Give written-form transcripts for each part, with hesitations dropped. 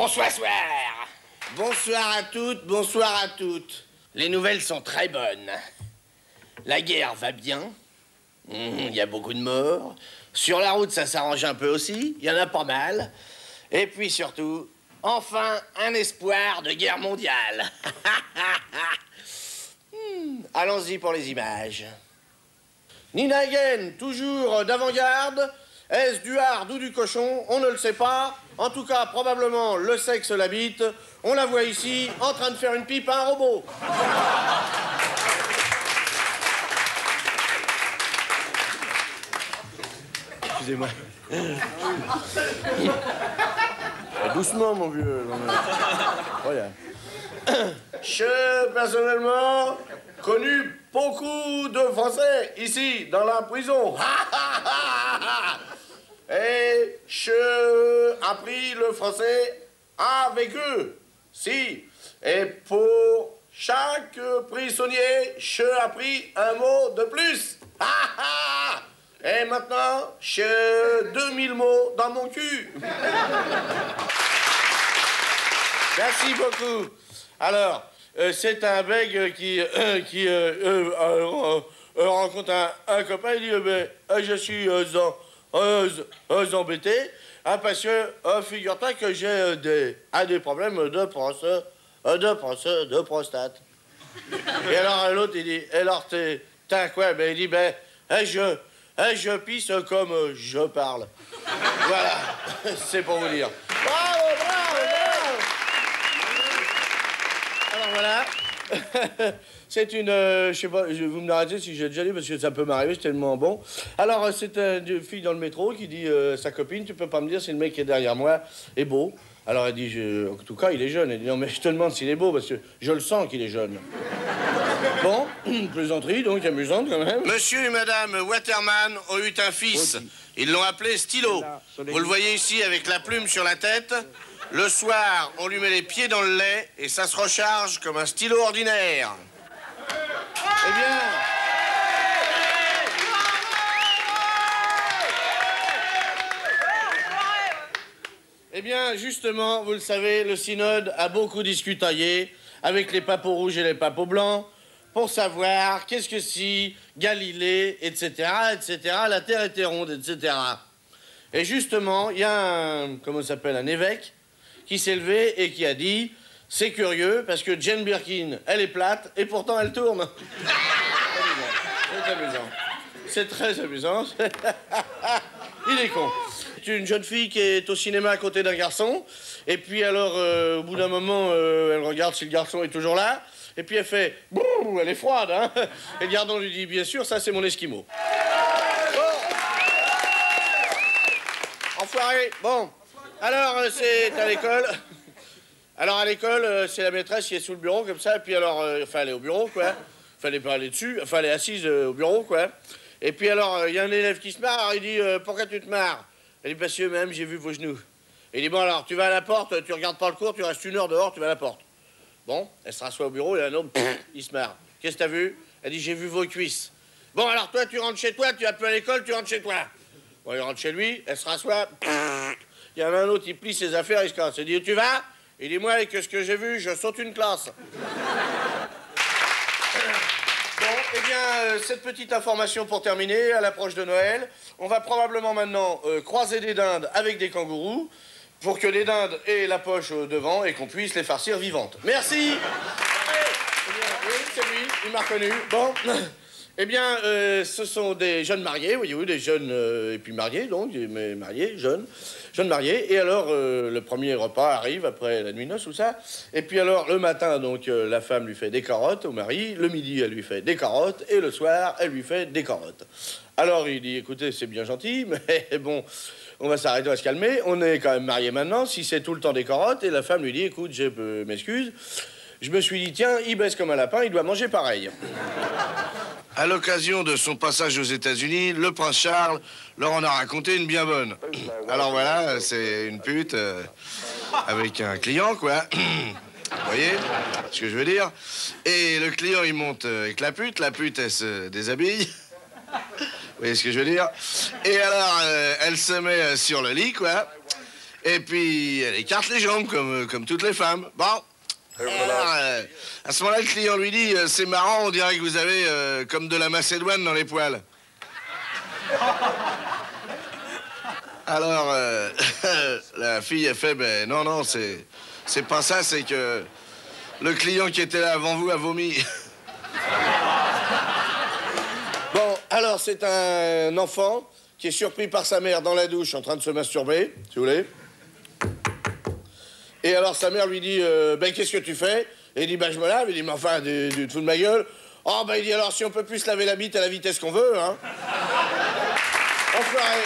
Bonsoir, soir. Bonsoir à toutes, bonsoir à toutes. Les nouvelles sont très bonnes. La guerre va bien. Il y a beaucoup de morts. Sur la route, ça s'arrange un peu aussi. Il y en a pas mal. Et puis surtout, enfin, un espoir de guerre mondiale. Allons-y pour les images. Nina Hagen, toujours d'avant-garde. Est-ce du hard ou du cochon? On ne le sait pas. En tout cas, probablement, le sexe l'habite. On la voit ici, en train de faire une pipe à un robot. Excusez-moi. Doucement, mon vieux. Voilà. J'ai personnellement connu beaucoup de Français ici, dans la prison. Et j'ai appris le français avec eux. Si. Et pour chaque prisonnier, j'ai appris un mot de plus. Et maintenant, j'ai 2000 mots dans mon cul. Merci beaucoup. Alors, c'est un bègue qui rencontre un copain. Il dit, je suis embêté, parce que figure-toi que j'ai des problèmes de prostate. Et alors l'autre, il dit, alors t'as quoi? Ben, il dit, je pisse comme je parle. Voilà, c'est pour vous dire. Bravo, bravo, bravo. Alors voilà. C'est une... je sais pas, vous me l'arrêtez si j'ai déjà dit, parce que ça peut m'arriver, c'est tellement bon. Alors, c'est une fille dans le métro qui dit à sa copine, tu peux pas me dire si le mec qui est derrière moi est beau? Alors, elle dit, en tout cas, il est jeune. Elle dit, non, mais je te demande s'il est beau, parce que je le sens qu'il est jeune. Bon, plaisanterie, donc, amusante, quand même. Monsieur et Madame Waterman ont eu un fils. Ils l'ont appelé Stylo. Vous le voyez ici, avec la plume sur la tête. Le soir, on lui met les pieds dans le lait, et ça se recharge comme un stylo ordinaire. Eh bien... Eh bien, justement, vous le savez, le synode a beaucoup discutaillé avec les papos rouges et les papos blancs pour savoir qu'est-ce que si Galilée, etc., etc., la Terre était ronde, etc. Et justement, il y a un, comment ça s'appelle, un évêque qui s'est levé et qui a dit... C'est curieux, parce que Jane Birkin, elle est plate, et pourtant elle tourne. C'est amusant. C'est très amusant. Il est con. C'est une jeune fille qui est au cinéma à côté d'un garçon, et puis alors, au bout d'un moment, elle regarde si le garçon est toujours là, et puis elle fait... Bouh, elle est froide, hein. Et le gardien lui dit, bien sûr, ça c'est mon Esquimau. Bon. Enfoiré. Bon. Alors, c'est à l'école... Alors, à l'école, c'est la maîtresse qui est sous le bureau, comme ça, et puis alors, enfin, elle est au bureau, quoi. Fallait pas aller dessus, enfin, elle est assise au bureau, quoi. Et puis alors, il y a un élève qui se marre, alors il dit, pourquoi tu te marres? Elle dit, parce que même, j'ai vu vos genoux. Il dit, bon, alors, tu vas à la porte, tu regardes pas le cours, tu restes 1 heure dehors, tu vas à la porte. Bon, elle se rassoit au bureau, et un homme, il se marre. Qu'est-ce que t'as vu? Elle dit, j'ai vu vos cuisses. Bon, alors, toi, tu rentres chez toi, tu vas plus à l'école, tu rentres chez toi. Bon, il rentre chez lui, elle se rassoit, il y en a un autre, il plie ses affaires, il se casse. Il dit, tu vas? Il dit, moi, avec ce que j'ai vu, je saute une classe. Bon, eh bien, cette petite information pour terminer, à l'approche de Noël, on va probablement maintenant croiser des dindes avec des kangourous pour que les dindes aient la poche devant et qu'on puisse les farcir vivantes. Merci. Oui, c'est lui, il m'a reconnu. Bon, eh bien, ce sont des jeunes mariés, voyez-vous, des jeunes, et puis mariés, donc, mais mariés, jeunes mariés. Et alors, le premier repas arrive après la nuit de noces, tout ça. Et puis alors, le matin, donc, la femme lui fait des carottes au mari. Le midi, elle lui fait des carottes. Et le soir, elle lui fait des carottes. Alors, il dit, écoutez, c'est bien gentil, mais bon, on va s'arrêter, on va se calmer. On est quand même mariés maintenant, si c'est tout le temps des carottes. Et la femme lui dit, écoute, je m'excuse. Je me suis dit, tiens, il baisse comme un lapin, il doit manger pareil. À l'occasion de son passage aux États-Unis, le prince Charles leur en a raconté une bien bonne. Alors voilà, c'est une pute avec un client, quoi. Vous voyez ce que je veux dire? Et le client, il monte avec la pute, elle se déshabille. Vous voyez ce que je veux dire? Et alors, elle se met sur le lit, quoi. Et puis, elle écarte les jambes, comme toutes les femmes. Bon. À ce moment-là, le client lui dit, c'est marrant, on dirait que vous avez comme de la macédoine dans les poils. Alors, la fille, elle fait, ben non, c'est pas ça, c'est que le client qui était là avant vous a vomi. Bon, alors, c'est un enfant qui est surpris par sa mère dans la douche en train de se masturber, si vous voulez. Et alors, sa mère lui dit, ben, qu'est-ce que tu fais? Et il dit, ben, je me lave. Il dit, mais enfin, tu te fous de ma gueule? Oh, ben, il dit, alors, si on peut plus se laver la bite à la vitesse qu'on veut, hein. Enfoiré.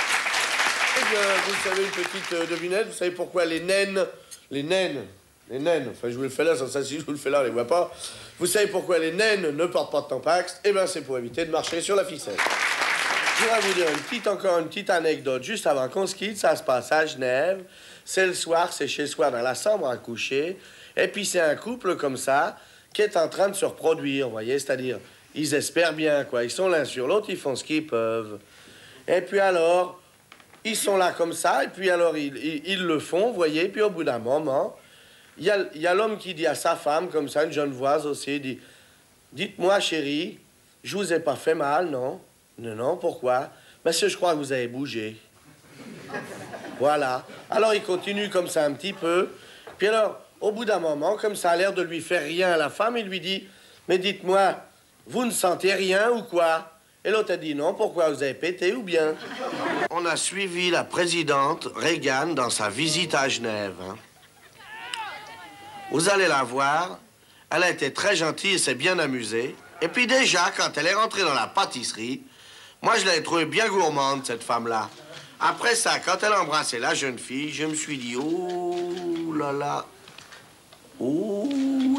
Eh bien, vous savez, une petite devinette, vous savez pourquoi les naines, enfin, je vous le fais là, sans ça, si je vous le fais là, on les voit pas. Vous savez pourquoi les naines ne portent pas de tampax? Eh bien, c'est pour éviter de marcher sur la ficelle. Je voudrais vous dire encore une petite anecdote, juste avant qu'on se quitte, ça se passe à Genève. C'est le soir, c'est chez soi dans la chambre à coucher. Et puis, c'est un couple comme ça qui est en train de se reproduire, vous voyez? C'est-à-dire, ils espèrent bien, quoi. Ils sont l'un sur l'autre, ils font ce qu'ils peuvent. Et puis alors, ils sont là comme ça, et puis alors, ils le font, vous voyez? Puis au bout d'un moment, il y a l'homme qui dit à sa femme, comme ça, une genevoise aussi, il dit, dites-moi, chérie, je vous ai pas fait mal, non? Non, pourquoi? Parce que je crois que vous avez bougé. Voilà. Alors, il continue comme ça un petit peu. Puis alors, au bout d'un moment, comme ça a l'air de lui faire rien à la femme, il lui dit, mais dites-moi, vous ne sentez rien ou quoi? Et l'autre a dit, non, pourquoi? Vous avez pété ou bien? On a suivi la présidente Reagan dans sa visite à Genève. Hein. Vous allez la voir. Elle a été très gentille et s'est bien amusée. Et puis déjà, quand elle est rentrée dans la pâtisserie, moi, je l'ai trouvée bien gourmande, cette femme-là. Après ça, quand elle a embrassé la jeune fille, je me suis dit, oh là là, oh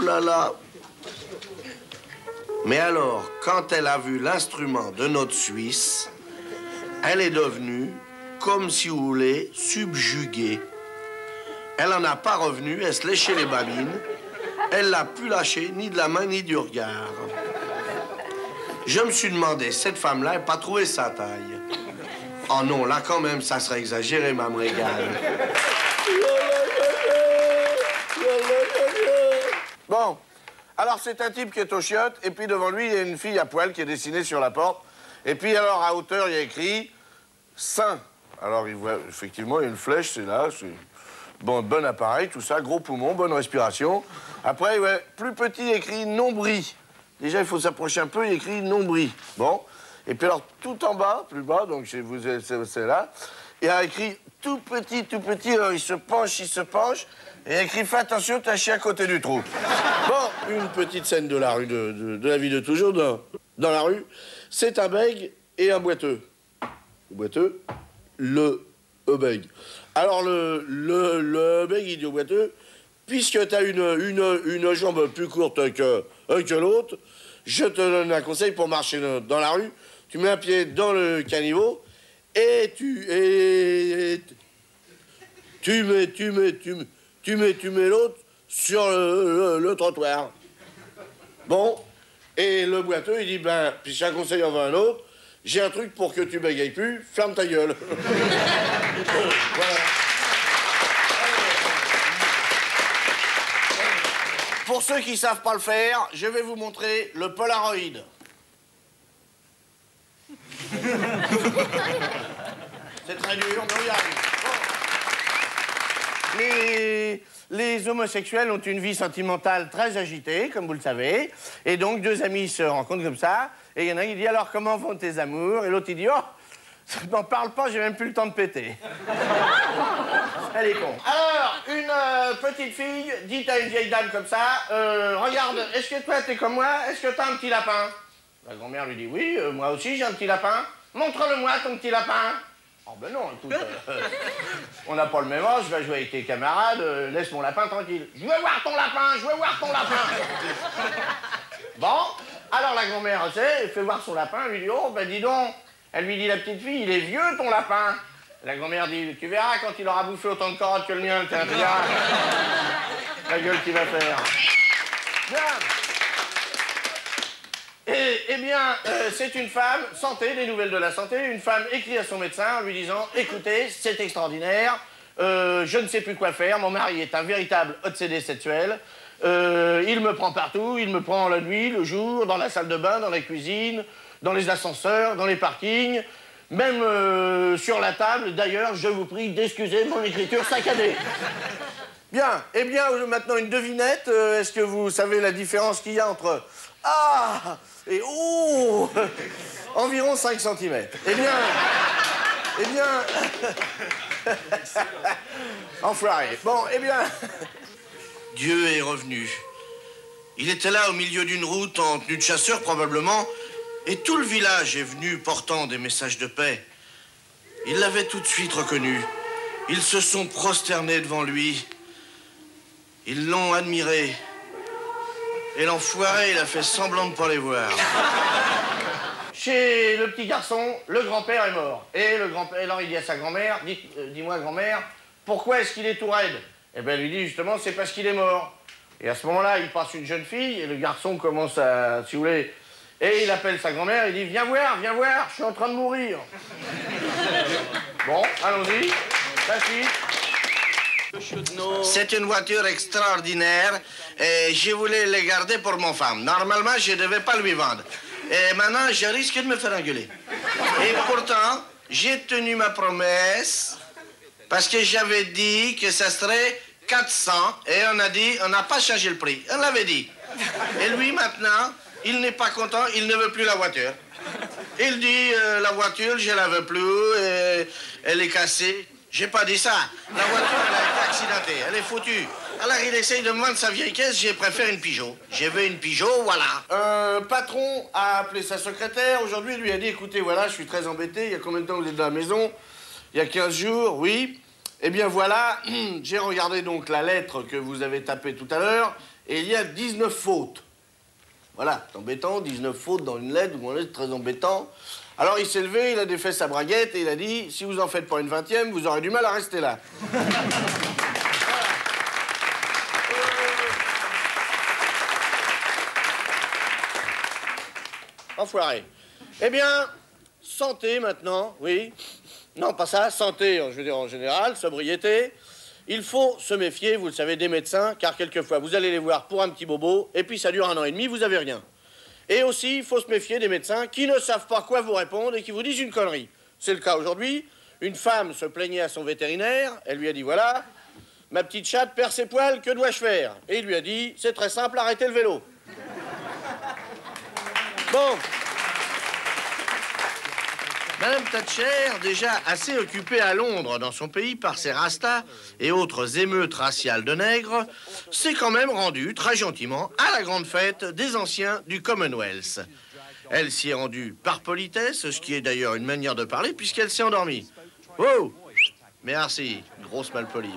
là là. Mais alors, quand elle a vu l'instrument de notre Suisse, elle est devenue, comme si vous voulez, subjuguée. Elle n'en a pas revenu, elle se léchait les babines. Elle l'a plus lâché, ni de la main, ni du regard. Je me suis demandé, cette femme-là n'a pas trouvé sa taille. Oh non, là quand même, ça serait exagéré, Mme Reagan. Bon, alors c'est un type qui est au chiottes, et puis devant lui, il y a une fille à poil qui est dessinée sur la porte. Et puis alors, à hauteur, il y a écrit « Saint ». Alors, il voit, effectivement, il y a une flèche, c'est là, c'est... Bon appareil, tout ça, gros poumon, bonne respiration. Après, ouais, plus petit, écrit « Nombril ». Déjà, il faut s'approcher un peu, il écrit « Nombril ». Bon. Et puis alors, tout en bas, plus bas, donc chez vous, c'est là, il y a écrit tout petit, alors il se penche, et il y a écrit « Fais attention, t'as un chien à côté du trou ». Bon, une petite scène de la rue, de la vie de toujours, dans la rue. C'est un bègue et un boiteux. Le boiteux, le bègue. Alors, le bègue, il dit au boiteux, puisque t'as une jambe plus courte que l'autre, je te donne un conseil pour marcher dans la rue. Tu mets un pied dans le caniveau et tu mets l'autre sur le trottoir. Bon, et le boiteux, il dit, ben, puis un conseil en va un autre, j'ai un truc pour que tu bégayes plus, ferme ta gueule. Voilà. Pour ceux qui ne savent pas le faire, je vais vous montrer le Polaroid. C'est très dur, mais on y arrive. Bon. Les homosexuels ont une vie sentimentale très agitée, comme vous le savez. Et donc, deux amis se rencontrent comme ça. Et il y en a un qui dit, alors, comment vont tes amours? Et l'autre, il dit, oh, n'en parle pas, j'ai même plus le temps de péter. Elle est con. Alors, une petite fille dit à une vieille dame comme ça, regarde, est-ce que toi, t'es comme moi? Est-ce que t'as un petit lapin? La grand-mère lui dit, oui, moi aussi, j'ai un petit lapin. Montre-le-moi, ton petit lapin. Oh, ben non, écoute, on n'a pas le même âge, je vais jouer avec tes camarades, laisse mon lapin tranquille. Je veux voir ton lapin, je veux voir ton lapin. Bon, alors la grand-mère, tu sais, elle fait voir son lapin, elle lui dit, oh, ben dis donc. Elle lui dit, la petite fille, il est vieux, ton lapin. La grand-mère dit, tu verras quand il aura bouffé autant de carottes que le mien, tiens, regarde. La gueule qu'il va faire. Bien. Eh bien, c'est une femme, santé, des nouvelles de la santé, une femme écrit à son médecin en lui disant, écoutez, c'est extraordinaire, je ne sais plus quoi faire, mon mari est un véritable obsédé sexuel. Il me prend partout, il me prend la nuit, le jour, dans la salle de bain, dans la cuisine, dans les ascenseurs, dans les parkings, même sur la table. D'ailleurs, je vous prie d'excuser mon écriture saccadée. Bien, eh bien, maintenant une devinette. Est-ce que vous savez la différence qu'il y a entre « Ah » et « Oh » Environ 5 cm. Eh bien... Enfoiré. Bon, eh bien... Dieu est revenu. Il était là au milieu d'une route en tenue de chasseur probablement, et tout le village est venu portant des messages de paix. Ils l'avaient tout de suite reconnu. Ils se sont prosternés devant lui. Ils l'ont admiré. Et l'enfoiré, il a fait semblant de ne pas les voir. Chez le petit garçon, le grand-père est mort. Et le grand-père, alors il dit à sa grand-mère, dis-moi grand-mère, pourquoi est-ce qu'il est tout raide? Eh bien, elle lui dit justement, c'est parce qu'il est mort. Et à ce moment-là, il passe une jeune fille, et le garçon commence à, si vous voulez, et il appelle sa grand-mère, il dit, viens voir, je suis en train de mourir. Bon, allons-y, la suite. C'est une voiture extraordinaire et je voulais la garder pour mon femme. Normalement, je ne devais pas lui vendre. Et maintenant, je risque de me faire engueuler. Et pourtant, j'ai tenu ma promesse parce que j'avais dit que ça serait 400 et on a dit, on n'a pas changé le prix. On l'avait dit. Et lui, maintenant, il n'est pas content, il ne veut plus la voiture. Il dit, la voiture, je la veux plus, et elle est cassée. J'ai pas dit ça. La voiture, elle a été accidentée, elle est foutue. Alors il essaye de me vendre sa vieille caisse, je préfère une Peugeot. Je veux une Peugeot, voilà. Un patron a appelé sa secrétaire. Aujourd'hui, il lui a dit, écoutez, voilà, je suis très embêté. Il y a combien de temps que vous êtes dans la maison? Il y a 15 jours, oui. Eh bien voilà, j'ai regardé donc la lettre que vous avez tapée tout à l'heure, et il y a 19 fautes. Voilà, c'est embêtant, 19 fautes dans une lettre, c'est très embêtant. Alors il s'est levé, il a défait sa braguette et il a dit, si vous en faites pas une 20e, vous aurez du mal à rester là. Enfoiré. Eh bien, santé maintenant, oui. Non, pas ça, santé, je veux dire en général, sobriété. Il faut se méfier, vous le savez, des médecins, car quelquefois, vous allez les voir pour un petit bobo, et puis ça dure 1 an et demi, vous avez rien. Et aussi, il faut se méfier des médecins qui ne savent pas quoi vous répondre et qui vous disent une connerie. C'est le cas aujourd'hui. Une femme se plaignait à son vétérinaire, elle lui a dit, voilà, ma petite chatte perd ses poils, que dois-je faire? Et il lui a dit, c'est très simple, arrêtez le vélo. Bon. Madame Thatcher, déjà assez occupée à Londres dans son pays par ses rastas et autres émeutes raciales de nègres, s'est quand même rendue très gentiment à la grande fête des anciens du Commonwealth. Elle s'y est rendue par politesse, ce qui est d'ailleurs une manière de parler puisqu'elle s'est endormie. Oh, merci, grosse malpolie.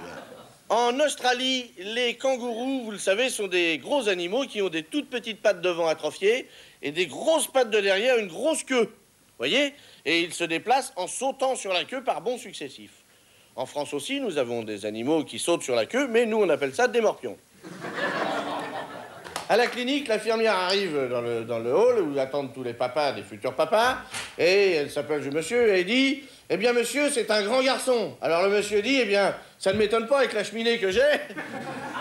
En Australie, les kangourous, vous le savez, sont des gros animaux qui ont des toutes petites pattes devant atrophiées et des grosses pattes de derrière, une grosse queue. Voyez? Et ils se déplacent en sautant sur la queue par bonds successifs. En France aussi, nous avons des animaux qui sautent sur la queue, mais nous, on appelle ça des morpions. À la clinique, l'infirmière arrive dans le hall où attendent tous les papas, des futurs papas, et elle s'appelle le monsieur, et elle dit, eh bien, monsieur, c'est un grand garçon. Alors le monsieur dit, eh bien, ça ne m'étonne pas avec la cheminée que j'ai.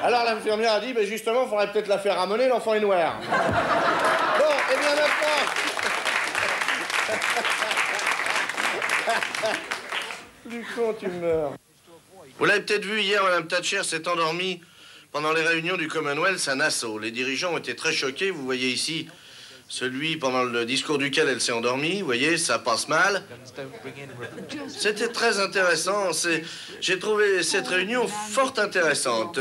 Alors l'infirmière a dit, ben justement, il faudrait peut-être la faire ramoner, l'enfant est noir. Bon, eh bien, maintenant... Du con, tu meurs. Vous l'avez peut-être vu hier, Madame Thatcher s'est endormie pendant les réunions du Commonwealth à Nassau. Les dirigeants ont été très choqués. Vous voyez ici celui pendant le discours duquel elle s'est endormie. Vous voyez, ça passe mal. C'était très intéressant. J'ai trouvé cette réunion fort intéressante.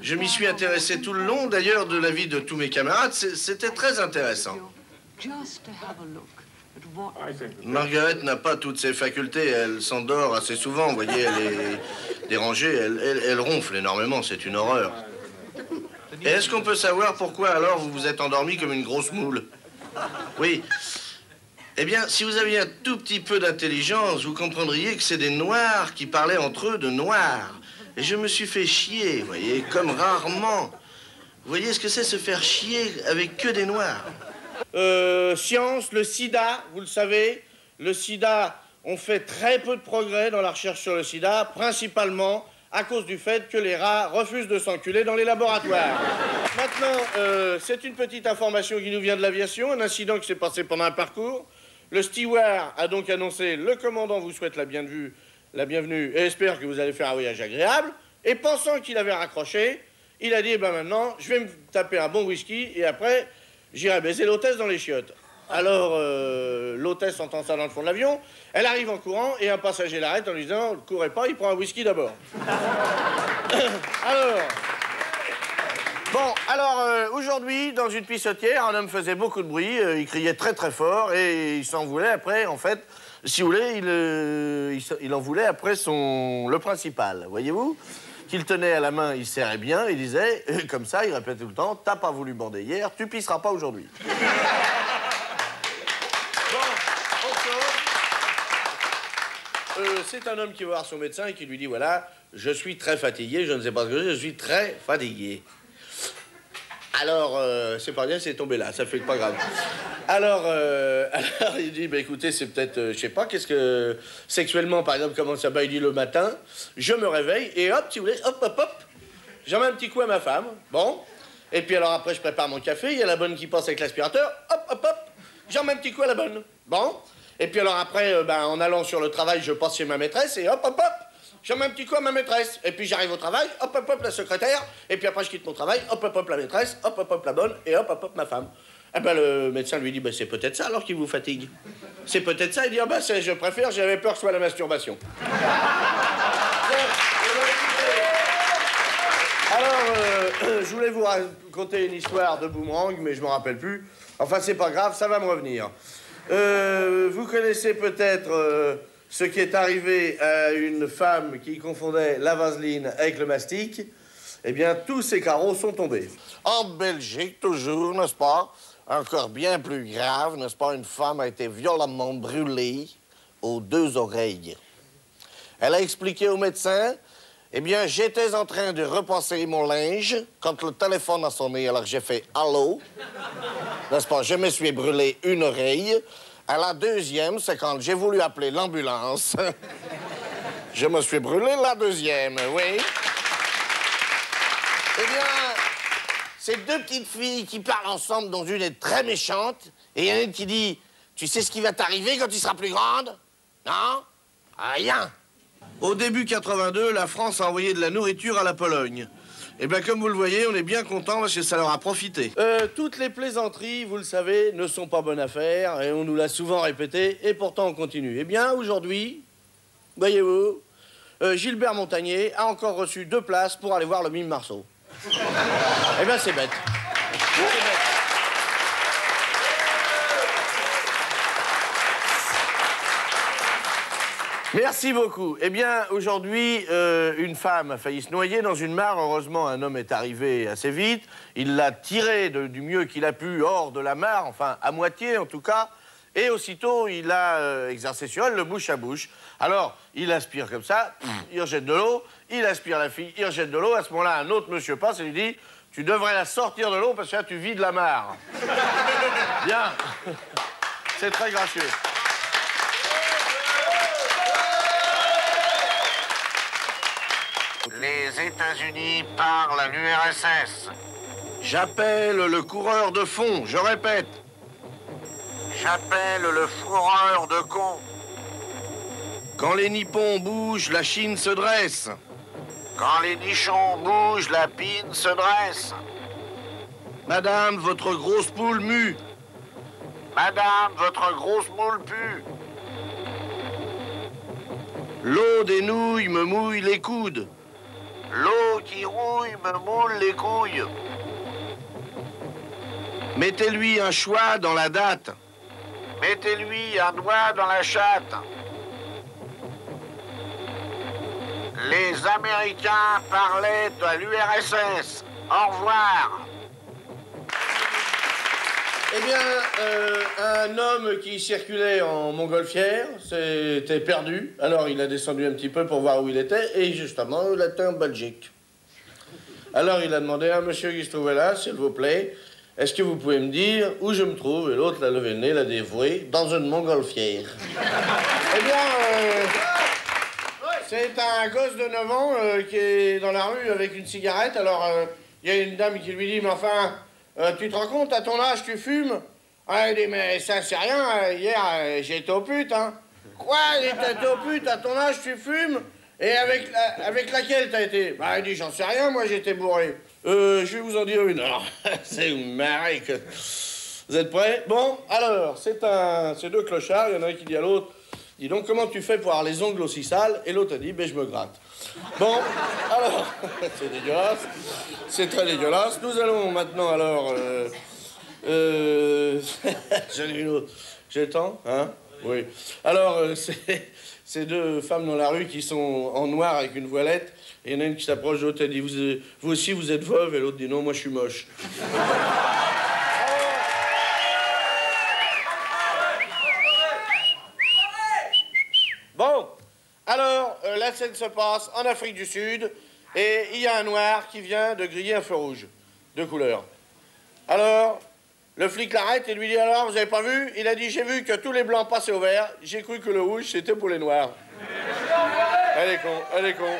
Je m'y suis intéressé tout le long, d'ailleurs, de l'avis de tous mes camarades. C'était très intéressant. Margaret n'a pas toutes ses facultés, elle s'endort assez souvent, vous voyez, elle est dérangée, elle ronfle énormément, c'est une horreur. Et est-ce qu'on peut savoir pourquoi alors vous vous êtes endormi comme une grosse moule? Oui. Eh bien, si vous aviez un tout petit peu d'intelligence, vous comprendriez que c'est des noirs qui parlaient entre eux de noirs. Et je me suis fait chier, vous voyez, comme rarement. Vous voyez ce que c'est se faire chier avec que des noirs? Science, le sida, vous le savez, le sida, on fait très peu de progrès dans la recherche sur le sida, principalement à cause du fait que les rats refusent de s'enculer dans les laboratoires. Maintenant, c'est une petite information qui nous vient de l'aviation, un incident qui s'est passé pendant un parcours. Le steward a donc annoncé « Le commandant vous souhaite la bienvenue et espère que vous allez faire un voyage agréable ». Et pensant qu'il avait raccroché, il a dit eh « ben maintenant, je vais me taper un bon whisky et après, j'irai baiser l'hôtesse dans les chiottes ». Alors, l'hôtesse entend ça dans le fond de l'avion, elle arrive en courant et un passager l'arrête en lui disant « Ne courez pas, il prend un whisky d'abord ». Alors, aujourd'hui, dans une pissotière, un homme faisait beaucoup de bruit, il criait très très fort et il s'en voulait après, en fait, si vous voulez, il en voulait après le principal, voyez-vous, qu'il tenait à la main, il serrait bien, il disait, comme ça, il répétait tout le temps, t'as pas voulu bander hier, tu pisseras pas aujourd'hui. C'est un homme qui va voir son médecin et qui lui dit, voilà, je suis très fatigué, je ne sais pas ce que je suis très fatigué. Alors, c'est pas bien, c'est tombé là, ça fait pas grave. Alors il dit, bah écoutez, c'est peut-être, je sais pas, qu'est-ce que, sexuellement, par exemple, comment ça va, il dit le matin, je me réveille, et hop, si vous voulez, hop, hop, hop, j'en mets un petit coup à ma femme, bon, et puis alors après, je prépare mon café, il y a la bonne qui passe avec l'aspirateur, hop, hop, hop, j'en mets un petit coup à la bonne, bon, et puis alors après, en allant sur le travail, je passe chez ma maîtresse, et hop, hop, hop, j'en mets un petit coup à ma maîtresse. Et puis j'arrive au travail, hop, hop, hop, la secrétaire. Et puis après, je quitte mon travail, hop, hop, hop, la maîtresse, hop, hop, hop, la bonne, et hop, hop, hop, ma femme. Eh ben, le médecin lui dit, ben, c'est peut-être ça alors qui vous fatigue. C'est peut-être ça. Il dit, ah ben, je préfère, j'avais peur que ce soit la masturbation. Alors, je voulais vous raconter une histoire de boomerang, mais je m'en rappelle plus. Enfin, c'est pas grave, ça va me revenir. Vous connaissez peut-être... ce qui est arrivé à une femme qui confondait la vaseline avec le mastic, eh bien, tous ces carreaux sont tombés. En Belgique, toujours, n'est-ce pas? Encore bien plus grave, n'est-ce pas? Une femme a été violemment brûlée aux 2 oreilles. Elle a expliqué au médecin, eh bien, j'étais en train de repasser mon linge quand le téléphone a sonné, alors j'ai fait « Allô ?» N'est-ce pas? Je me suis brûlé une oreille. À la deuxième, c'est quand j'ai voulu appeler l'ambulance. Je me suis brûlé la deuxième, oui. Eh bien, c'est 2 petites filles qui parlent ensemble, dont une est très méchante, et il y en a une qui dit, tu sais ce qui va t'arriver quand tu seras plus grande? Non? Rien. Au début 82, la France a envoyé de la nourriture à la Pologne. Eh bien, comme vous le voyez, on est bien content parce que ça leur a profité. Toutes les plaisanteries, vous le savez, ne sont pas bonnes à faire et on nous l'a souvent répété et pourtant on continue. Eh bien, aujourd'hui, voyez-vous, Gilbert Montagnier a encore reçu 2 places pour aller voir le mime Marceau. Eh bien, c'est bête. C'est bête. Merci beaucoup. Eh bien, aujourd'hui, une femme a failli se noyer dans une mare. Heureusement, un homme est arrivé assez vite. Il l'a tirée du mieux qu'il a pu hors de la mare, enfin, à moitié en tout cas. Et aussitôt, il a exercé sur elle le bouche à bouche. Alors, il aspire comme ça, il rejette de l'eau, il aspire la fille, il rejette de l'eau. À ce moment-là, un autre monsieur passe et lui dit « Tu devrais la sortir de l'eau parce que là, tu vides la mare. » Bien. C'est très gracieux. Les États-Unis parlent à l'URSS. J'appelle le coureur de fond, je répète. J'appelle le fourreur de con. Quand les Nippons bougent, la Chine se dresse. Quand les nichons bougent, la pine se dresse. Madame, votre grosse poule mue. Madame, votre grosse moule pue. L'eau des nouilles me mouille les coudes. L'eau qui rouille me moule les couilles. Mettez-lui un choix dans la date. Mettez-lui un doigt dans la chatte. Les Américains parlaient à l'URSS. Au revoir. Eh bien, un homme qui circulait en montgolfière s'était perdu. Alors, il a descendu un petit peu pour voir où il était. Et justement, il était en Belgique. Alors, il a demandé à un monsieur qui se trouvait là, s'il vous plaît, est-ce que vous pouvez me dire où je me trouve? Et l'autre l'a levé le nez, l'a dévoué, dans une montgolfière. Eh bien, c'est un gosse de 9 ans qui est dans la rue avec une cigarette. Alors, il y a une dame qui lui dit, mais enfin, tu te rends compte, à ton âge, tu fumes? Ah, il dit, mais ça, c'est rien. Hier, j'ai été au pute, hein. Quoi? Il dit, t'as été au pute, à ton âge, tu fumes? Et avec laquelle t'as été? Bah, il dit, j'en sais rien, moi, j'étais bourré. Je vais vous en dire une. Alors, c'est une marée que... Vous êtes prêts? Bon, alors, c'est deux clochards. Il y en a un qui dit à l'autre, dis donc, comment tu fais pour avoir les ongles aussi sales? Et l'autre a dit, ben, je me gratte. Bon, alors, c'est dégueulasse. C'est très dégueulasse. Nous allons maintenant, alors... J'en ai une autre. J'ai le temps, hein? Oui. Alors, c'est deux femmes dans la rue qui sont en noir avec une voilette. Et il y en a une qui s'approche de l'autre et dit, vous aussi, vous êtes veuve? Et l'autre dit, non, moi, je suis moche. Bon, alors, la scène se passe en Afrique du Sud, et il y a un noir qui vient de griller un feu rouge, de couleur. Alors, le flic l'arrête et lui dit, alors, vous avez pas vu? Il a dit, j'ai vu que tous les blancs passaient au vert, j'ai cru que le rouge, c'était pour les noirs. Elle est con, elle est con.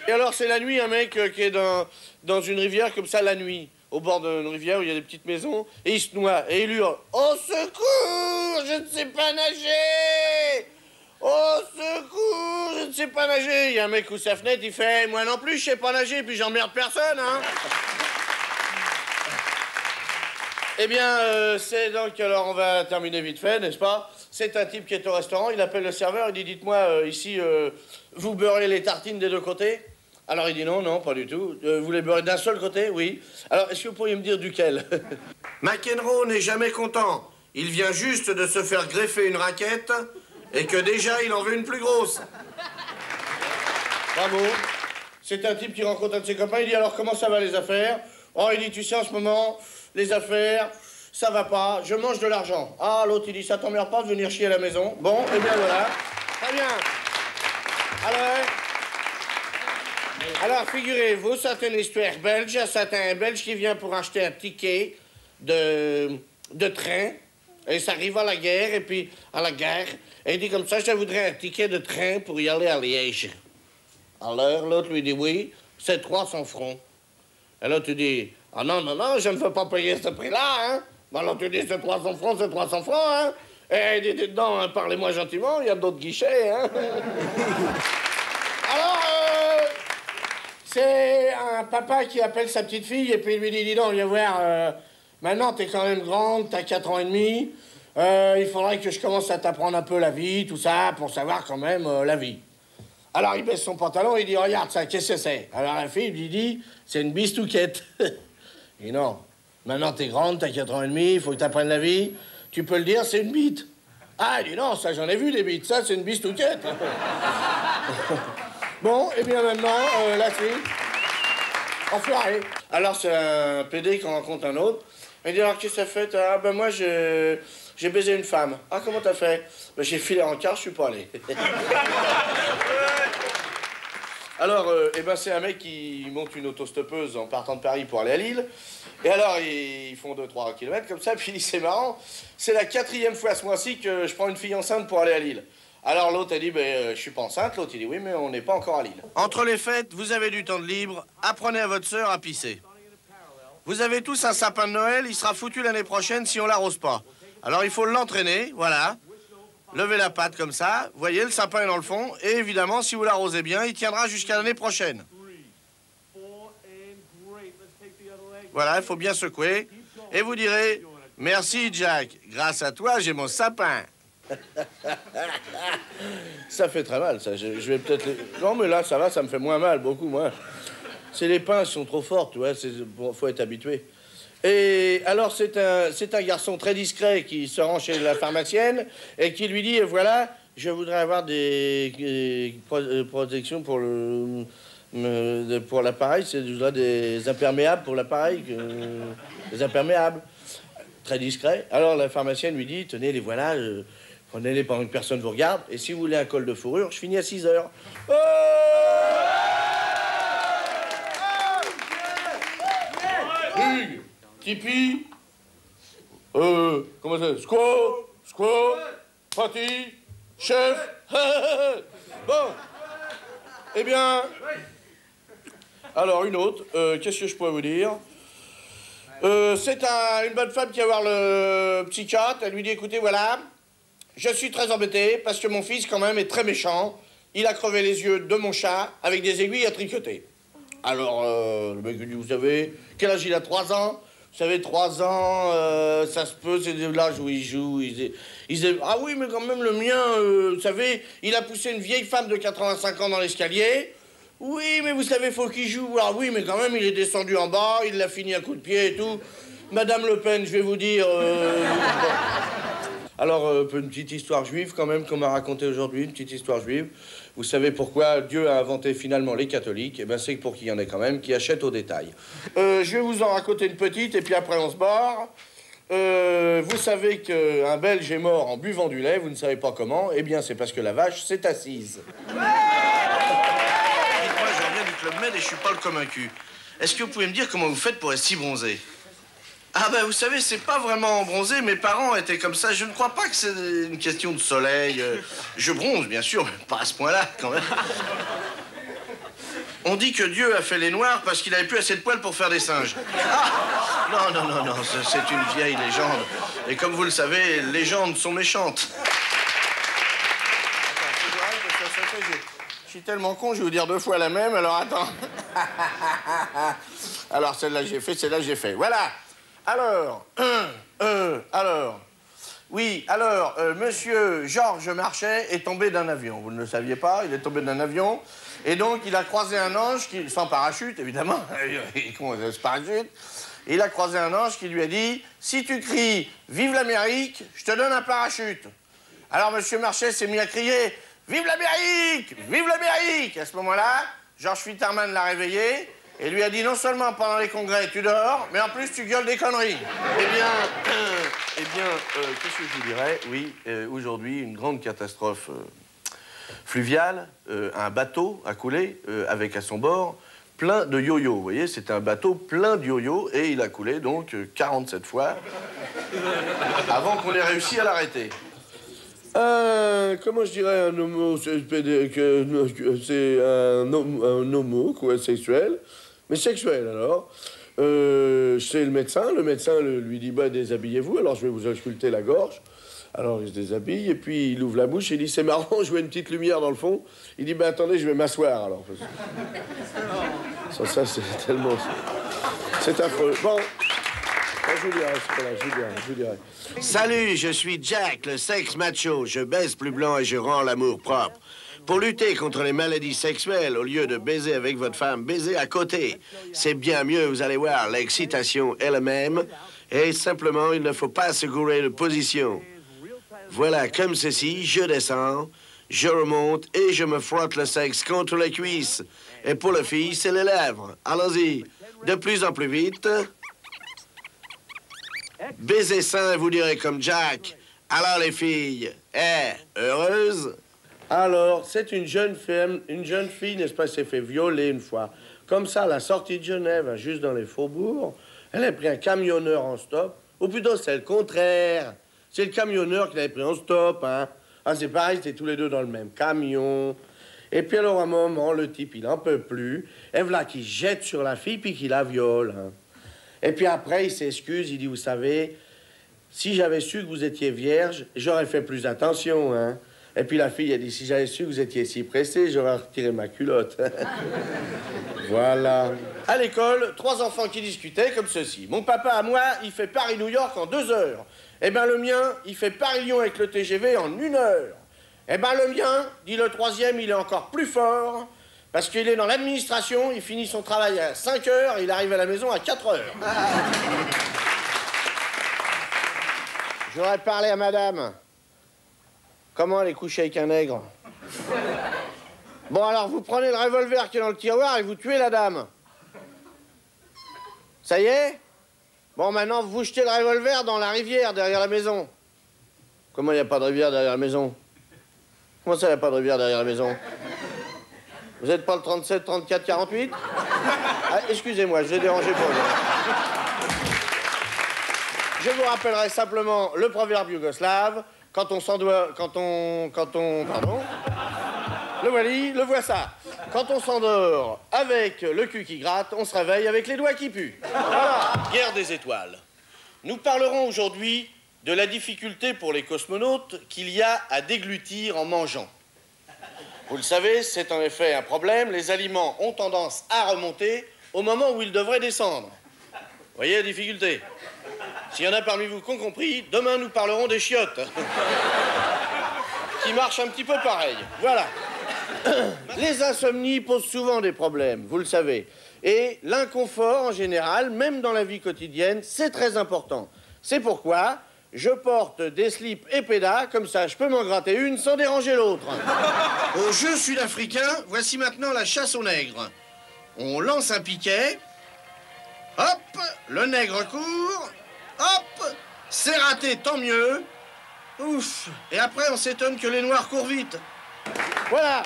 Et alors, c'est la nuit, un mec qui est dans une rivière comme ça, la nuit, au bord d'une rivière où il y a des petites maisons, et il se noie, et il hurle, au secours, je ne sais pas nager! Au secours, je ne sais pas nager! Il y a un mec où sa fenêtre, il fait, moi non plus, je sais pas nager, puis j'emmerde personne, hein! Eh bien, c'est donc, alors on va terminer vite fait, n'est-ce pas? C'est un type qui est au restaurant, il appelle le serveur, il dit, dites-moi, ici, vous beurrez les tartines des deux côtés? Alors il dit, non, non, pas du tout. Vous les beurrez d'un seul côté? Oui. Alors, est-ce que vous pourriez me dire duquel? McEnroe n'est jamais content. Il vient juste de se faire greffer une raquette et que déjà, il en veut une plus grosse. Bravo. C'est un type qui rencontre un de ses copains, il dit, alors, comment ça va les affaires? Oh, il dit, tu sais, en ce moment, les affaires, ça va pas, je mange de l'argent. Ah, l'autre, il dit, ça t'emmerde pas de venir chier à la maison? Bon, eh bien, voilà. Très bien. Alors, figurez-vous, c'est une histoire belge. C'est un Belge qui vient pour acheter un ticket de train. Et ça arrive à la guerre, et puis à la gare. Et il dit comme ça, je voudrais un ticket de train pour y aller à Liège. Alors, l'autre lui dit, oui, c'est 300 francs. Et l'autre lui dit, ah non, non, non, je ne veux pas payer ce prix-là, hein. Alors, tu dis, c'est 300 francs, c'est 300 francs, hein. Et il dit, non, hein, parlez-moi gentiment, il y a d'autres guichets, hein. Alors, c'est un papa qui appelle sa petite fille et puis il lui dit, dis donc, viens voir, maintenant t'es quand même grande, t'as 4 ans et demi, il faudrait que je commence à t'apprendre un peu la vie, tout ça, pour savoir quand même la vie. Alors il baisse son pantalon et il dit, regarde ça, qu'est-ce que c'est? Alors la fille lui dit, c'est une bistouquette. Il dit, non, maintenant t'es grande, t'as 4 ans et demi, il faut que t'apprennes la vie, tu peux le dire, c'est une bite. Ah, il dit, non, ça j'en ai vu des bites, ça c'est une bistouquette. Bon, et bien maintenant, la fille, enfoiré. Alors, c'est un PD qui en rencontre un autre. Il dit, alors, qu'est-ce que ça fait? Ah, ben moi, j'ai baisé une femme. Ah, comment t'as fait? Ben, j'ai filé en car, je suis pas allé. Alors, eh ben, c'est un mec qui monte une autostoppeuse en partant de Paris pour aller à Lille. Et alors, ils font 2-3 kilomètres comme ça, puis c'est marrant. C'est la 4e fois ce mois-ci que je prends une fille enceinte pour aller à Lille. Alors l'autre a dit, ben, je suis pas enceinte. L'autre il dit, oui, mais on n'est pas encore à Lille. Entre les fêtes, vous avez du temps de libre, apprenez à votre sœur à pisser. Vous avez tous un sapin de Noël, il sera foutu l'année prochaine si on l'arrose pas. Alors il faut l'entraîner, voilà. Levez la patte comme ça, voyez, le sapin est dans le fond, et évidemment, si vous l'arrosez bien, il tiendra jusqu'à l'année prochaine. Voilà, il faut bien secouer, et vous direz, merci Jack, grâce à toi, j'ai mon sapin. Ça fait très mal, ça. Je vais peut-être... Non, mais là, ça va, ça me fait moins mal, beaucoup moins. C'est les pinces qui sont trop fortes, tu vois, faut être habitué. Et alors, c'est un garçon très discret qui se rend chez la pharmacienne et qui lui dit, voilà, je voudrais avoir des protections pour l'appareil, je voudrais des imperméables pour l'appareil, des imperméables. Très discret. Alors, la pharmacienne lui dit, tenez, les voilà, prenez-les pendant que personne vous regarde, et si vous voulez un col de fourrure, je finis à 6 heures. Oh Hugues, Tipeee, comment ça? Squaw, Pati, chef. Bon. Eh bien... Alors, une autre. Qu'est-ce que je pourrais vous dire? C'est une bonne femme qui va voir le psychiatre. Elle lui dit, écoutez, voilà, je suis très embêté parce que mon fils, quand même, est très méchant. Il a crevé les yeux de mon chat avec des aiguilles à tricoter. Alors, le mec lui dit, vous savez, quel âge il a? 3 ans. Vous savez, 3 ans, ça se peut, c'est de l'âge où il joue. Ah oui, mais quand même, le mien, vous savez, il a poussé une vieille femme de 85 ans dans l'escalier. Oui, mais vous savez, faut qu'il joue. Ah oui, mais quand même, il est descendu en bas, il l'a fini à coups de pied et tout. Madame Le Pen, je vais vous dire... Bon. Alors, une petite histoire juive, quand même, qu'on m'a racontée aujourd'hui, une petite histoire juive. Vous savez pourquoi Dieu a inventé finalement les catholiques? Eh bien, c'est pour qu'il y en ait quand même qui achètent au détail. Je vais vous en raconter une petite, et puis après, on se barre. Vous savez qu'un Belge est mort en buvant du lait, vous ne savez pas comment. Eh bien, c'est parce que la vache s'est assise. Club Med et je suis pas le convaincu. Est-ce que vous pouvez me dire comment vous faites pour être si bronzé? Ah ben vous savez, c'est pas vraiment bronzé, mes parents étaient comme ça. Je ne crois pas que c'est une question de soleil. Je bronze, bien sûr, mais pas à ce point-là, quand même. On dit que Dieu a fait les noirs parce qu'il avait plus assez de poils pour faire des singes. Ah non, c'est une vieille légende. Et comme vous le savez, les légendes sont méchantes. Je suis tellement con, je vais vous dire 2 fois la même, alors attends. Alors, celle-là, j'ai fait, celle-là, j'ai fait. Voilà. Alors, oui, alors, monsieur Georges Marchais est tombé d'un avion. Vous ne le saviez pas, il est tombé d'un avion. Et donc, il a croisé un ange, sans parachute, évidemment. Il ce parachute. Il a croisé un ange qui lui a dit, si tu cries « Vive l'Amérique », je te donne un parachute. Alors, monsieur Marchais s'est mis à crier « Vive l'Amérique! Vive l'Amérique !» À ce moment-là, Georges Fitterman l'a réveillé et lui a dit non seulement pendant les congrès tu dors, mais en plus tu gueules des conneries. Eh bien, qu'est-ce que je vous dirais? Oui, aujourd'hui, une grande catastrophe fluviale. Un bateau a coulé avec à son bord plein de yo-yo. Vous voyez, c'était un bateau plein de yo-yo et il a coulé donc 47 fois avant qu'on ait réussi à l'arrêter. Comment je dirais un homo, c'est un homo, quoi, sexuel, mais sexuel, alors. C'est le médecin lui dit, bah, déshabillez-vous, alors je vais vous ausculter la gorge. Alors il se déshabille, et puis il ouvre la bouche, et il dit, c'est marrant, je vois une petite lumière dans le fond. Il dit, bah, attendez, je vais m'asseoir, alors. Ça, c'est tellement... C'est affreux. Bon... Je vous dirai. Salut, je suis Jack, le sexe macho. Je baise plus blanc et je rends l'amour propre. Pour lutter contre les maladies sexuelles, au lieu de baiser avec votre femme, baisez à côté. C'est bien mieux, vous allez voir, l'excitation est la même. Et simplement, il ne faut pas se gourer de position. Voilà, comme ceci, je descends, je remonte et je me frotte le sexe contre les cuisses. Et pour la fille, c'est les lèvres. Allons-y, de plus en plus vite. Baiser sain, vous direz comme Jack. Alors les filles, heureuse? Alors, c'est une jeune fille, n'est-ce pas, s'est fait violer une fois. Comme ça, à la sortie de Genève, juste dans les faubourgs, elle a pris un camionneur en stop. Ou plutôt, c'est le contraire. C'est le camionneur qui l'avait pris en stop, hein. Ah, c'est pareil, c'était tous les deux dans le même camion. Et puis alors, à un moment, le type, il en peut plus. Et voilà qu'il jette sur la fille, puis qu'il la viole, hein. Et puis après, il s'excuse, il dit, vous savez, si j'avais su que vous étiez vierge, j'aurais fait plus attention, hein. Et puis la fille a dit, si j'avais su que vous étiez si pressé, j'aurais retiré ma culotte. Voilà. À l'école, 3 enfants qui discutaient comme ceci. Mon papa, à moi, il fait Paris-New York en 2 heures. Eh ben le mien, il fait Paris-Lyon avec le TGV en 1 heure. Eh ben le mien, dit le 3e, il est encore plus fort. Parce qu'il est dans l'administration, il finit son travail à 5 heures et il arrive à la maison à 4 heures. J'aurais parlé à madame. Comment elle est couchée avec un nègre? Bon, alors, vous prenez le revolver qui est dans le tiroir et vous tuez la dame. Ça y est? Bon, maintenant, vous jetez le revolver dans la rivière derrière la maison. Comment il n'y a pas de rivière derrière la maison? Comment ça, il n'y a pas de rivière derrière la maison? Vous n'êtes pas le 37, 34, 48? Ah, excusez-moi, je vous ai dérangé pour vous. Je vous rappellerai simplement le proverbe yougoslave. quand on s'endort... Pardon. Le voici. Quand on s'endort avec le cul qui gratte, on se réveille avec les doigts qui puent. Voilà, guerre des étoiles. Nous parlerons aujourd'hui de la difficulté pour les cosmonautes qu'il y a à déglutir en mangeant. Vous le savez, c'est en effet un problème. Les aliments ont tendance à remonter au moment où ils devraient descendre. Vous voyez la difficulté? S'il y en a parmi vous qui ont compris, demain nous parlerons des chiottes. Qui marchent un petit peu pareil. Voilà. Les insomnies posent souvent des problèmes, vous le savez. Et l'inconfort, en général, même dans la vie quotidienne, c'est très important. C'est pourquoi je porte des slips et pédas, comme ça je peux m'en gratter une sans déranger l'autre. Au jeu sud-africain, voici maintenant la chasse au nègre. On lance un piquet. Hop, le nègre court. Hop, c'est raté, tant mieux. Ouf. Et après, on s'étonne que les noirs courent vite. Voilà.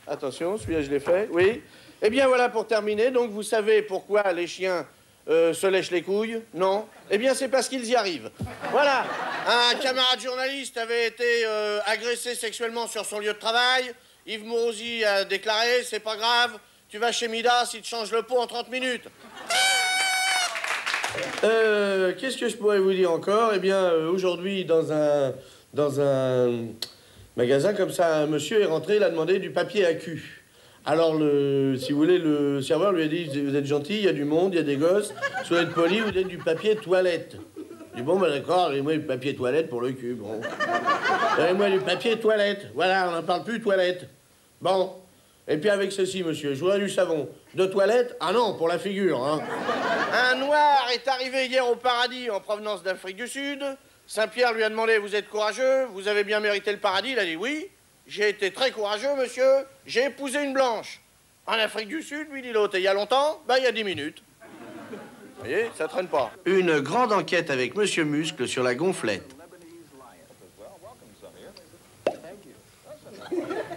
Attention, celui-là, je l'ai fait, oui. Eh bien, voilà pour terminer. Donc, vous savez pourquoi les chiens se lèchent les couilles? Non. Eh bien, c'est parce qu'ils y arrivent. Voilà. Un camarade journaliste avait été agressé sexuellement sur son lieu de travail. Yves Mourouzi a déclaré, c'est pas grave, tu vas chez Midas, il te change le pot en 30 minutes. Qu'est-ce que je pourrais vous dire encore? Eh bien, aujourd'hui, dans un magasin comme ça, un monsieur est rentré, il a demandé du papier à cul. Alors, si vous voulez, le serveur lui a dit, vous êtes gentil, il y a du monde, il y a des gosses, soyez poli, vous donnez du papier toilette. Il dit, bon, ben d'accord, donnez-moi du papier toilette pour le cul, bon. Donnez-moi du papier toilette, voilà, on n'en parle plus, toilette. Bon. Et puis avec ceci, monsieur, je voudrais du savon. De toilette? Ah non, pour la figure, hein. Un noir est arrivé hier au paradis en provenance d'Afrique du Sud. Saint-Pierre lui a demandé, vous êtes courageux? Vous avez bien mérité le paradis? Il a dit, oui. J'ai été très courageux, monsieur. J'ai épousé une blanche. En Afrique du Sud, lui dit l'autre. Et il y a longtemps? Ben, il y a 10 minutes. Vous voyez, ça traîne pas. Une grande enquête avec monsieur Muscle sur la gonflette.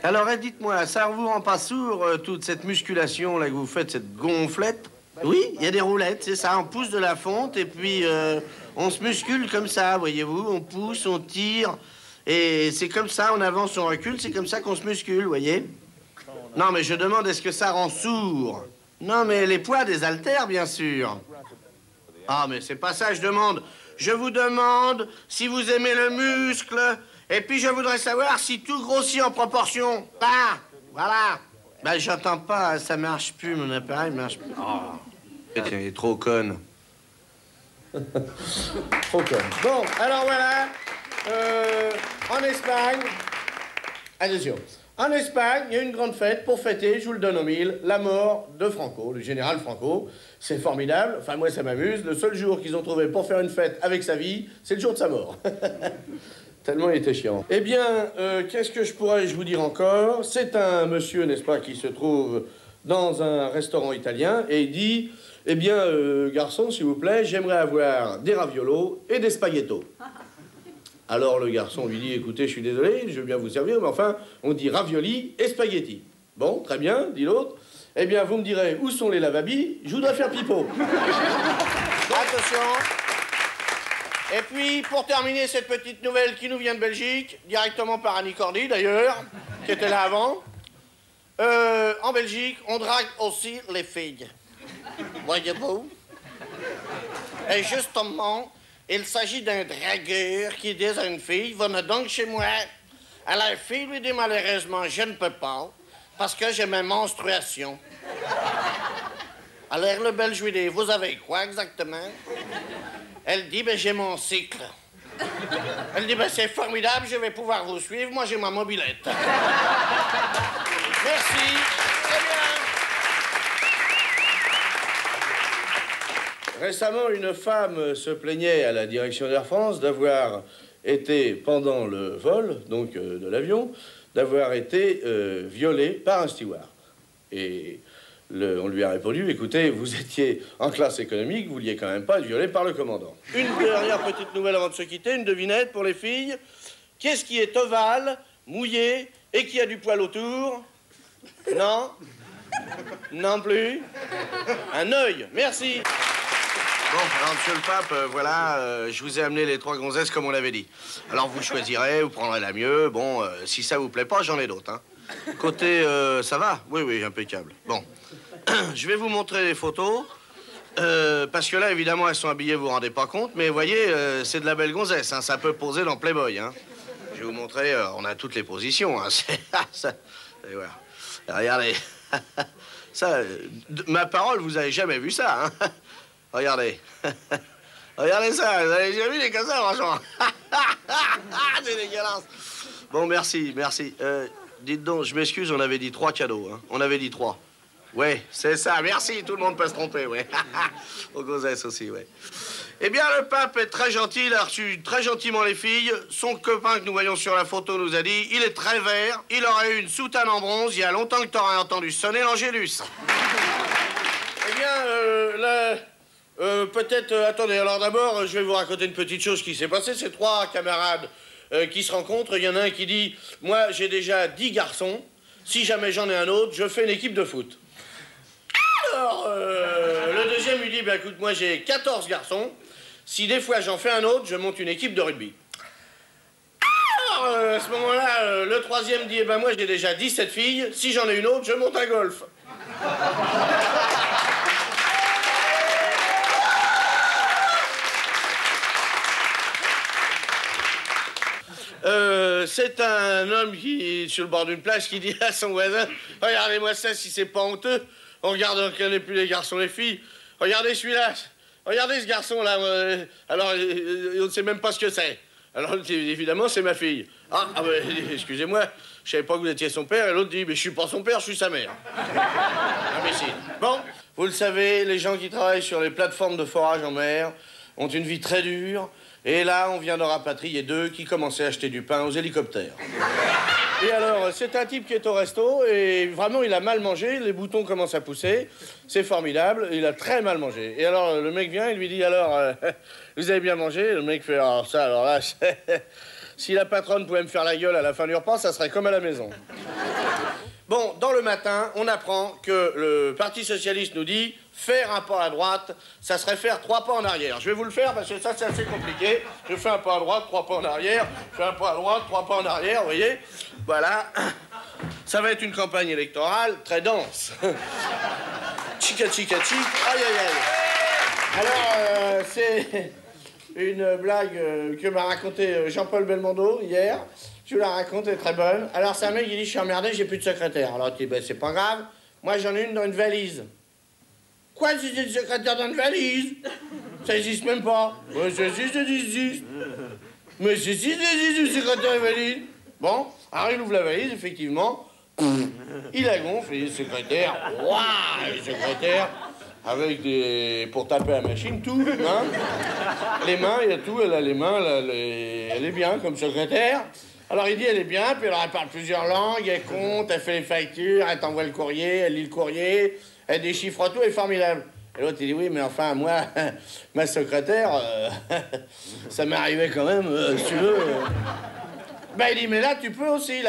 Alors, dites-moi, ça vous rend pas sourd, toute cette musculation là que vous faites, cette gonflette? Oui, il y a des roulettes, c'est ça. On pousse de la fonte et puis on se muscule comme ça, voyez-vous. On pousse, on tire. Et c'est comme ça, on avance, on recule. C'est comme ça qu'on se muscule, voyez. Non, mais je demande, est-ce que ça rend sourd? Non, mais les poids des haltères, bien sûr. Ah, mais c'est pas ça, je demande. Je vous demande si vous aimez le muscle. Et puis, je voudrais savoir si tout grossit en proportion. Ah, voilà. Ben, j'entends pas, ça marche plus, mon appareil marche plus. Oh, tiens, il est trop conne. Trop conne. Bon, alors voilà. En Espagne, attention. En Espagne, il y a une grande fête pour fêter, je vous le donne au mille, la mort de Franco, du général Franco. C'est formidable. Enfin, moi, ça m'amuse. Le seul jour qu'ils ont trouvé pour faire une fête avec sa vie, c'est le jour de sa mort. Tellement il était chiant. Eh bien, qu'est-ce que je pourrais vous dire encore? C'est un monsieur, n'est-ce pas, qui se trouve dans un restaurant italien et il dit, eh bien, garçon, s'il vous plaît, j'aimerais avoir des raviolos et des spaghettos. Alors le garçon lui dit, écoutez, je suis désolé, je veux bien vous servir, mais enfin, on dit ravioli et spaghetti. Bon, très bien, dit l'autre. Eh bien, vous me direz, où sont les lavabis? Je voudrais faire pipeau. Attention. Et puis, pour terminer cette petite nouvelle qui nous vient de Belgique, directement par Annie Cordy, d'ailleurs, qui était là avant. En Belgique, on drague aussi les filles. Voyez-vous? Et justement, il s'agit d'un dragueur qui dit à une fille, venez donc chez moi. À la fille lui dit, malheureusement, je ne peux pas, parce que j'ai mes menstruations. Alors le Belge lui dit, vous avez quoi exactement? Elle dit, ben j'ai mon cycle. Elle dit, ben c'est formidable, je vais pouvoir vous suivre, moi j'ai ma mobilette. Merci, très bien. Récemment, une femme se plaignait à la direction d'Air France d'avoir été, pendant le vol, donc de l'avion, d'avoir été violée par un steward. Et on lui a répondu, écoutez, vous étiez en classe économique, vous vouliez quand même pas être violé par le commandant. Une dernière petite nouvelle avant de se quitter, une devinette pour les filles. Qu'est-ce qui est ovale, mouillé et qui a du poil autour? Non? Non plus? Un œil, merci. Bon, alors, monsieur le pape, voilà, je vous ai amené les 3 gonzesses comme on l'avait dit. Alors, vous choisirez, vous prendrez la mieux. Bon, si ça vous plaît pas, j'en ai d'autres, hein. Côté, ça va? Oui, oui, impeccable. Bon, je vais vous montrer les photos. Parce que là, évidemment, elles sont habillées, vous vous rendez pas compte. Mais vous voyez, c'est de la belle gonzesse, hein. Ça peut poser dans Playboy, hein. Je vais vous montrer, on a toutes les positions, hein. Et voilà. Regardez. Ça, ma parole, vous avez jamais vu ça, hein. Regardez. Regardez ça, vous avez jamais vu les comme ça, franchement. C'est dégueulasse. Bon, merci, merci. Dites donc, je m'excuse, on avait dit 3 cadeaux, hein. On avait dit 3. Ouais, c'est ça, merci, tout le monde peut se tromper, ouais. Aux gonzesses aussi, ouais. Eh bien, le pape est très gentil, il a reçu très gentiment les filles. Son copain que nous voyons sur la photo nous a dit, il est très vert, il aurait eu une soutane en bronze, il y a longtemps que t'aurais entendu sonner l'Angélus. Eh bien, là, peut-être, attendez, alors d'abord, je vais vous raconter une petite chose qui s'est passée. C'est 3 camarades qui se rencontrent. Il y en a un qui dit, moi, j'ai déjà 10 garçons. Si jamais j'en ai un autre, je fais une équipe de foot. Alors, le deuxième lui dit, bah, écoute, moi, j'ai 14 garçons. Si des fois j'en fais un autre, je monte une équipe de rugby. Alors, à ce moment-là, le troisième dit, eh ben, moi, j'ai déjà 17 filles. Si j'en ai une autre, je monte un golf. C'est un homme qui, sur le bord d'une plage, qui dit à son voisin, regardez-moi ça, si c'est pas honteux. On regarde, on connaît plus les garçons, les filles. Regardez celui-là. Regardez ce garçon-là. Alors, on ne sait même pas ce que c'est. Alors, évidemment, c'est ma fille. Ah, excusez-moi, je savais pas que vous étiez son père. Et l'autre dit, mais je suis pas son père, je suis sa mère. Imbécile. Bon, vous le savez, les gens qui travaillent sur les plateformes de forage en mer ont une vie très dure. Et là, on vient de rapatrier 2 qui commençaient à acheter du pain aux hélicoptères. Et alors, c'est un type qui est au resto et vraiment, il a mal mangé, les boutons commencent à pousser. C'est formidable, il a très mal mangé. Et alors, le mec vient, il lui dit, alors, vous avez bien mangé? Le mec fait, alors ça, alors là, si la patronne pouvait me faire la gueule à la fin du repas, ça serait comme à la maison. Bon, dans le matin, on apprend que le Parti socialiste nous dit faire un pas à droite, ça serait faire 3 pas en arrière. Je vais vous le faire parce que ça, c'est assez compliqué. Je fais un pas à droite, 3 pas en arrière. Je fais un pas à droite, 3 pas en arrière, vous voyez? Voilà. Ça va être une campagne électorale très dense. Chica, chica, chic. Aïe, aïe, aïe. Alors, c'est une blague que m'a raconté Jean-Paul Belmondo hier. Je vous la raconte, elle est très bonne. Alors, c'est un mec qui dit, je suis emmerdé, j'ai plus de secrétaire. Alors, il dit, ben, c'est pas grave. Moi, j'en ai une dans une valise. Quoi, j'ai une secrétaire dans une valise? Ça existe même pas. Ouais, ça existe. Mais ça existe, une secrétaire dans une valise. Bon, alors il ouvre la valise, effectivement. Il la gonfle, il est secrétaire. Waouh, il est secrétaire. Avec des... pour taper à la machine, tout, hein. Les mains, il y a tout, elle a les mains, elle est bien comme secrétaire. Alors il dit, elle est bien, puis alors elle parle plusieurs langues, elle compte, elle fait les factures, elle t'envoie le courrier, elle lit le courrier, elle déchiffre tout, elle est formidable. Et l'autre, il dit, oui, mais enfin, moi, ma secrétaire, ça m'est arrivé quand même, si tu veux. Ben, il dit, mais là, tu peux aussi.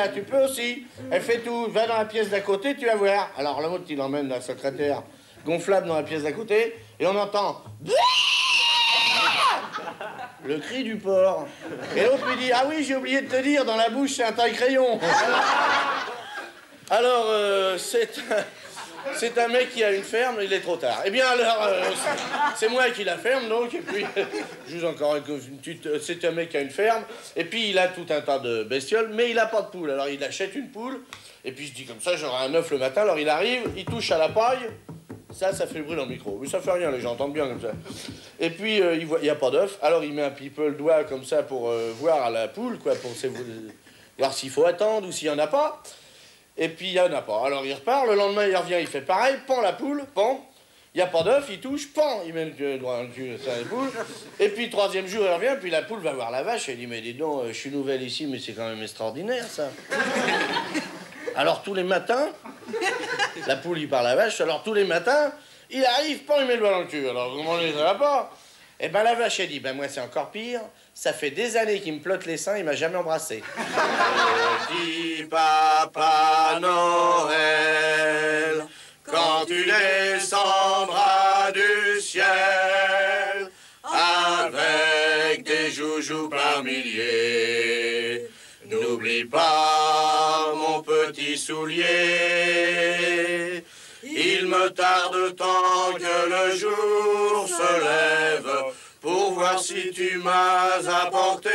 Elle fait tout, va dans la pièce d'à côté, tu vas voir. Alors l'autre, il emmène la secrétaire gonflable dans la pièce d'à côté, et on entend... le cri du porc. Et l'autre lui dit, ah oui, j'ai oublié de te dire, dans la bouche, c'est un taille-crayon. Alors, c'est un mec qui a une ferme, il est trop tard. Eh bien, alors, c'est moi qui la ferme, donc, et puis, juste encore une petite... C'est un mec qui a une ferme, et puis il a tout un tas de bestioles, mais il a pas de poule. Alors, il achète une poule, et puis il se dit comme ça, j'aurai un œuf le matin. Alors, il arrive, il touche à la paille. Ça fait le bruit dans le micro. Mais ça fait rien, les gens entendent bien comme ça. Et puis, il n'y a pas d'œuf. Alors, il met un petit peu le doigt comme ça pour voir à la poule, quoi, pour voir s'il faut attendre ou s'il n'y en a pas. Et puis, il n'y en a pas. Alors, il repart. Le lendemain, il revient, il fait pareil. Pend la poule, pend. Il n'y a pas d'œuf, il touche, pend. Il met le doigt dans le cul, ça, la poule. Et puis, 3e jour, il revient, puis la poule va voir la vache. Elle dit, mais dis donc, je suis nouvelle ici, mais c'est quand même extraordinaire, ça. Alors, tous les matins... La poule, il parle à la vache, alors tous les matins, il arrive, pas, il met le doigt dans le cul. Alors, comment ça va pas? Eh ben, la vache, elle dit, ben, moi, c'est encore pire. Ça fait des années qu'il me plotte les seins, il m'a jamais embrassé. Petit Papa Noël, quand tu descendras du ciel, joujoux par milliers. N'oublie pas mon petit soulier. Il me tarde tant que le jour se lève pour voir si tu m'as apporté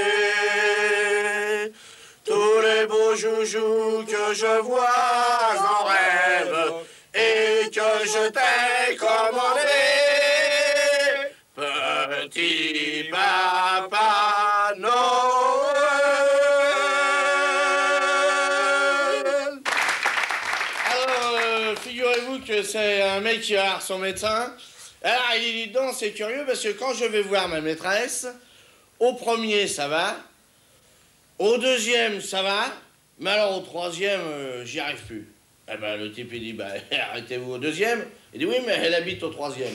tous les beaux joujoux que je vois en rêve et que je t'ai commandé. Petit papa Noël. Alors, figurez-vous que c'est un mec qui va voir son médecin. Alors, il dit, dis donc, c'est curieux parce que quand je vais voir ma maîtresse, au premier, ça va. Au deuxième, ça va. Mais alors, au troisième, j'y arrive plus. Eh ben, le type, il dit, bah, arrêtez-vous au deuxième. Il dit, oui, mais elle habite au troisième.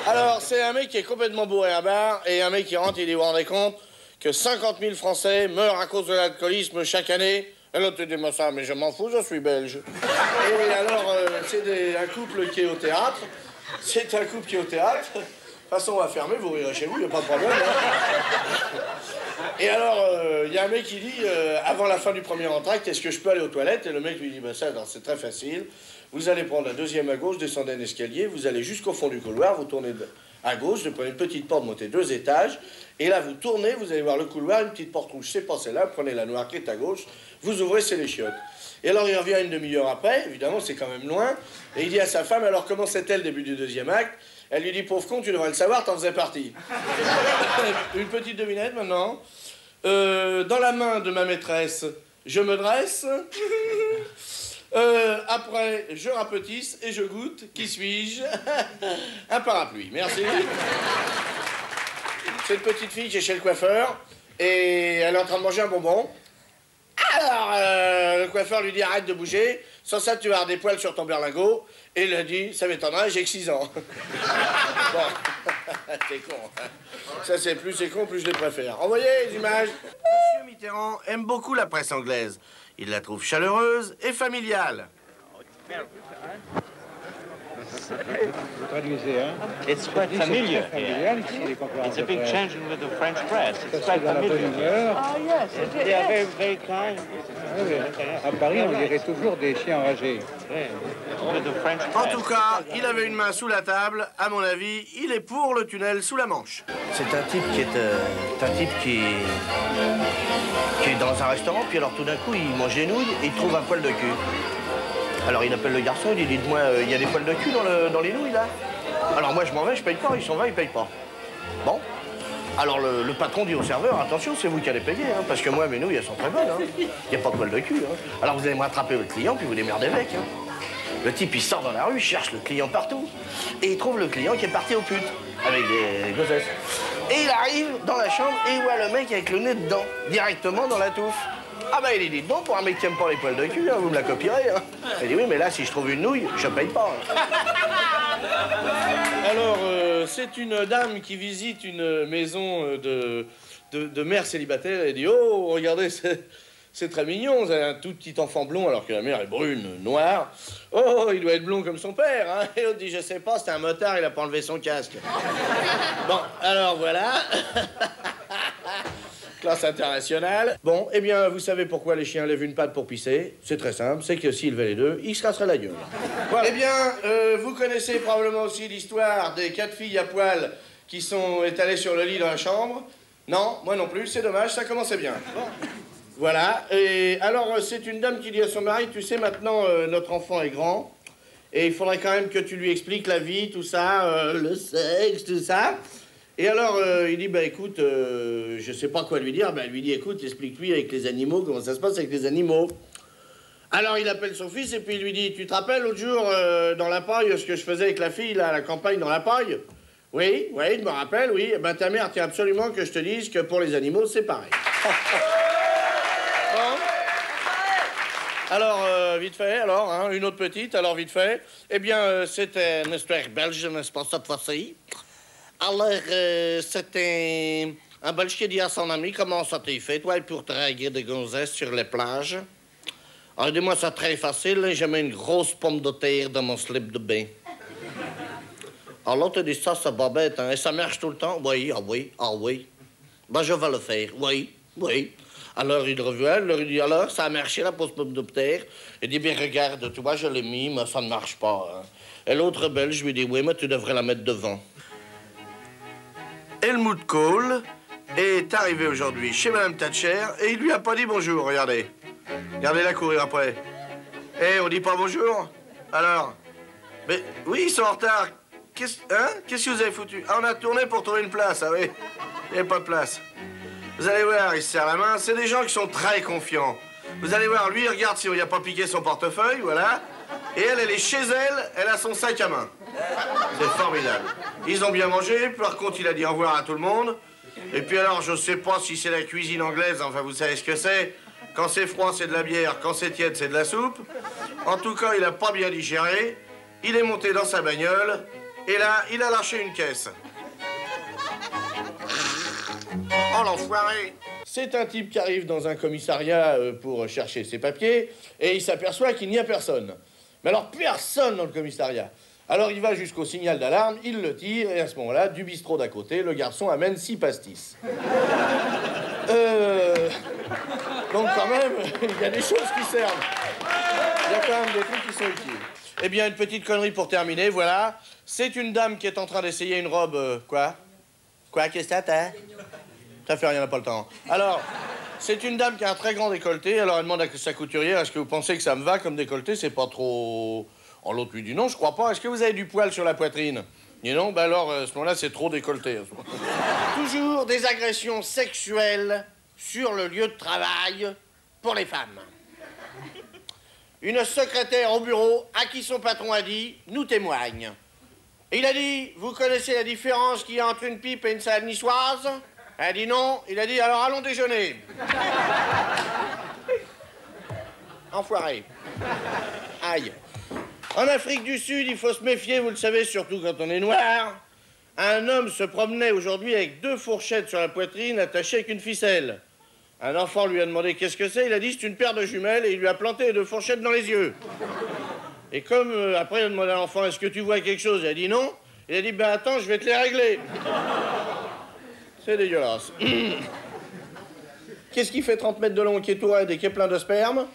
Alors, c'est un mec qui est complètement bourré à bar, et un mec qui rentre, il dit, vous vous rendez compte que 50 000 Français meurent à cause de l'alcoolisme chaque année? Et l'autre, il dit, moi, ça, mais je m'en fous, je suis belge. Et alors, c'est un couple qui est au théâtre. C'est un couple qui est au théâtre. De toute façon, on va fermer, vous rirez chez vous, il n'y a pas de problème. Hein. Et alors, il y a un mec qui dit, avant la fin du premier entracte, est-ce que je peux aller aux toilettes? Et le mec lui dit, bah ça, c'est très facile. Vous allez prendre la deuxième à gauche, descendez un escalier, vous allez jusqu'au fond du couloir, vous tournez à gauche, vous prenez une petite porte, montez 2 étages, et là, vous tournez, vous allez voir le couloir, une petite porte rouge, c'est pas celle-là, prenez la noire qui est à gauche, vous ouvrez, c'est les chiottes. Et alors, il revient une demi-heure après, évidemment, c'est quand même loin, et il dit à sa femme, alors comment c'était le début du deuxième acte? Elle lui dit, pauvre con, tu devrais le savoir, t'en faisais partie. Une petite devinette maintenant. Dans la main de ma maîtresse, je me dresse. Après, je rapetisse et je goûte. Qui suis-je? Un parapluie. Merci. C'est une petite fille qui est chez le coiffeur et elle est en train de manger un bonbon. Alors, le coiffeur lui dit arrête de bouger, sans ça tu vas avoir des poils sur ton berlingot. Et il a dit, ça m'étonnerait, j'ai que 6 ans. Bon, c'est con. Hein. Ça c'est con, plus je les préfère. Envoyez les images. Monsieur Mitterrand aime beaucoup la presse anglaise. Il la trouve chaleureuse et familiale. Vous traduisez, hein? It's quite familiar here. It's a big change with the French press. It's quite familiar. Ah, yes, they are very, very kind. Oui. À Paris, on dirait toujours des chiens enragés. With the French En press. tout cas, il avait une main sous la table. À mon avis, il est pour le tunnel sous la Manche. C'est un type qui est dans un restaurant, puis alors tout d'un coup, il mange des nouilles et il trouve un poil de cul. Alors il appelle le garçon, il dit, dites-moi, il y a des poils de cul dans les nouilles, là? Alors moi, je m'en vais, je paye pas, il s'en va, il paye pas. Bon. Alors le patron dit au serveur, attention, c'est vous qui allez payer, hein, parce que moi, mes nouilles, elles sont très bonnes, hein. Il n'y a pas de poils de cul, hein. Alors vous allez me rattraper votre client, puis vous démerdez avec, hein. Le type, il sort dans la rue, il cherche le client partout, et il trouve le client qui est parti aux putes, avec des gossesses. Et il arrive dans la chambre, et il voit le mec avec le nez dedans, directement dans la touffe. Ah bah il dit, non, pour un mec qui aime pas les poils de cul, hein, vous me la copierez. Hein. Il dit, oui, mais là, si je trouve une nouille, je paye pas. Hein. Alors, c'est une dame qui visite une maison de mère célibataire et dit, oh, regardez, c'est très mignon, vous avez un tout petit enfant blond alors que la mère est brune, noire. Oh, il doit être blond comme son père, hein. Et l'autre dit, je sais pas, c'est un motard, il a pas enlevé son casque. Bon, alors voilà. Classe internationale. Bon, eh bien, vous savez pourquoi les chiens lèvent une patte pour pisser? C'est très simple, c'est que s'ils levaient les deux, ils se casseraient la gueule. Voilà. Eh bien, vous connaissez probablement aussi l'histoire des 4 filles à poil qui sont étalées sur le lit dans la chambre. Non, moi non plus, c'est dommage, ça commençait bien. Bon. Voilà, et alors c'est une dame qui dit à son mari, tu sais, maintenant, notre enfant est grand, et il faudrait quand même que tu lui expliques la vie, tout ça, le sexe, tout ça. Et alors, il dit, bah écoute, je sais pas quoi lui dire. Ben, elle lui dit, écoute, explique-lui avec les animaux, comment ça se passe avec les animaux. Alors, il appelle son fils et puis il lui dit, tu te rappelles l'autre jour, dans la paille, ce que je faisais avec la fille, là, à la campagne, dans la paille? Oui, oui, je me rappelle, oui. Ben, ta mère tient absolument que je te dise que pour les animaux, c'est pareil. Bon. Alors, vite fait, alors, hein, une autre petite, alors vite fait. Eh bien, c'était une histoire belge, n'est-ce pas, cette fois-ci? Alors, c'était un Belge qui dit à son ami, comment ça t'es fait, toi, pour draguer des gonzesses sur les plages? Alors, dis-moi, c'est très facile, je mets une grosse pomme de terre dans mon slip de bain. Alors l'autre dit, ça, c'est pas bête, hein. Et ça marche tout le temps? Oui, ah oui, ah oui. Ben, je vais le faire. Oui, oui. Alors, il revient, il leur dit, alors, ça a marché, la pose pomme de terre? Il dit, bien, regarde, tu vois, je l'ai mis, mais ça ne marche pas, hein. Et l'autre belge lui dit, oui, mais tu devrais la mettre devant. Helmut Kohl est arrivé aujourd'hui chez Madame Thatcher et il lui a pas dit bonjour, regardez. Regardez-la courir après. Eh, on dit pas bonjour? Alors? Mais oui, ils sont en retard. Qu'est-ce que vous avez foutu? Ah, on a tourné pour trouver une place, ah oui. Il n'y a pas de place. Vous allez voir, il se serre la main. C'est des gens qui sont très confiants. Vous allez voir, lui, il regarde si on n'y a pas piqué son portefeuille, voilà. Et elle est chez elle, elle a son sac à main. C'est formidable. Ils ont bien mangé, par contre, il a dit au revoir à tout le monde. Et puis alors, je sais pas si c'est la cuisine anglaise, enfin, vous savez ce que c'est. Quand c'est froid, c'est de la bière, quand c'est tiède, c'est de la soupe. En tout cas, il a pas bien digéré. Il est monté dans sa bagnole, et là, il a lâché une caisse. Oh, l'enfoiré! C'est un type qui arrive dans un commissariat pour chercher ses papiers, et il s'aperçoit qu'il n'y a personne. Mais alors, personne dans le commissariat. Alors, il va jusqu'au signal d'alarme, il le tire, et à ce moment-là, du bistrot d'à côté, le garçon amène 6 pastis. Donc, quand même, il y a des choses qui servent. Il y a quand même des trucs qui sont utiles. Eh bien, une petite connerie pour terminer, voilà. C'est une dame qui est en train d'essayer une robe... quoi? Quoi, qu'est-ce que t'as? Ça fait rien, on n'a pas le temps. Alors, c'est une dame qui a un très grand décolleté. Alors, elle demande à sa couturière, est-ce que vous pensez que ça me va comme décolleté? C'est pas trop... Oh, l'autre lui dit non, je crois pas. Est-ce que vous avez du poil sur la poitrine? Il dit non, ben alors, à ce moment-là, c'est trop décolleté. Toujours des agressions sexuelles sur le lieu de travail pour les femmes. Une secrétaire au bureau à qui son patron a dit « nous témoigne ». Il a dit « vous connaissez la différence qu'il y a entre une pipe et une salade niçoise ?» Elle a dit non. Il a dit « alors allons déjeuner ». Enfoiré. Aïe. En Afrique du Sud, il faut se méfier, vous le savez, surtout quand on est noir. Un homme se promenait aujourd'hui avec 2 fourchettes sur la poitrine attachées avec une ficelle. Un enfant lui a demandé qu'est-ce que c'est, il a dit c'est une paire de jumelles et il lui a planté les 2 fourchettes dans les yeux. Et comme après il a demandé à l'enfant est-ce que tu vois quelque chose, il a dit non. Il a dit ben attends, je vais te les régler. C'est dégueulasse. Qu'est-ce qui fait 30 mètres de long, qui est tout raide et qui est plein de sperme?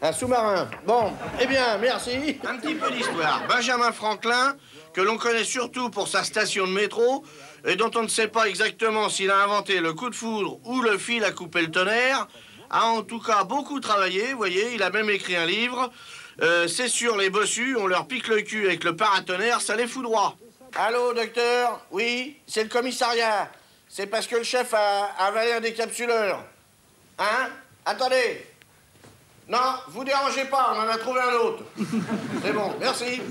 Un sous-marin. Bon, eh bien, merci. Un petit peu d'histoire. Benjamin Franklin, que l'on connaît surtout pour sa station de métro, et dont on ne sait pas exactement s'il a inventé le coup de foudre ou le fil à couper le tonnerre, a en tout cas beaucoup travaillé, vous voyez, il a même écrit un livre. C'est sur les bossus, on leur pique le cul avec le paratonnerre, ça les foudroie. Allô, docteur? Oui, c'est le commissariat. C'est parce que le chef a avalé un décapsuleur. Hein? Attendez. Non, vous dérangez pas, on en a trouvé un autre. C'est bon, merci.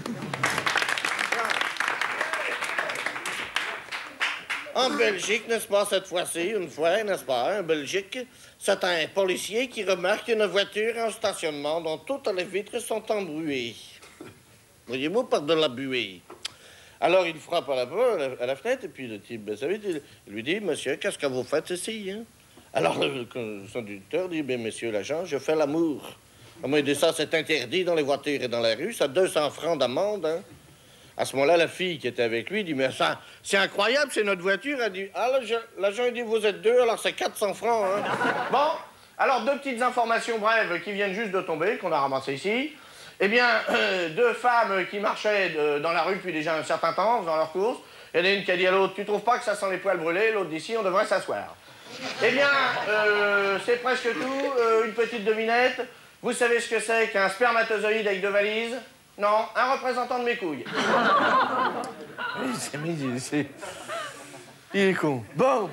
En Belgique, n'est-ce pas, cette fois-ci, une fois, n'est-ce pas, en Belgique, c'est un policier qui remarque une voiture en stationnement dont toutes les vitres sont embrouillées. Voyez-vous, par de la buée. Alors, il frappe à la fenêtre, et puis le type, ben, ça veut dire, il lui dit, monsieur, qu'est-ce que vous faites ici, hein? Alors, le conducteur dit, bien, monsieur l'agent, je fais l'amour. Moi, il dit, ça, c'est interdit dans les voitures et dans la rue, ça, 200 francs d'amende, hein? À ce moment-là, la fille qui était avec lui dit, mais ça, c'est incroyable, c'est notre voiture. Elle dit, ah, l'agent, il dit, vous êtes 2, alors c'est 400 francs, hein? Bon, alors, 2 petites informations brèves qui viennent juste de tomber, qu'on a ramassées ici. Eh bien, 2 femmes qui marchaient dans la rue depuis déjà un certain temps, en faisant leurs courses. Il y en a une qui a dit à l'autre, tu trouves pas que ça sent les poils brûlés? L'autre d'ici, on devrait s'asseoir. Eh bien, c'est presque tout. Une petite devinette. Vous savez ce que c'est qu'un spermatozoïde avec 2 valises? Non, un représentant de mes couilles. Il est con. Bon.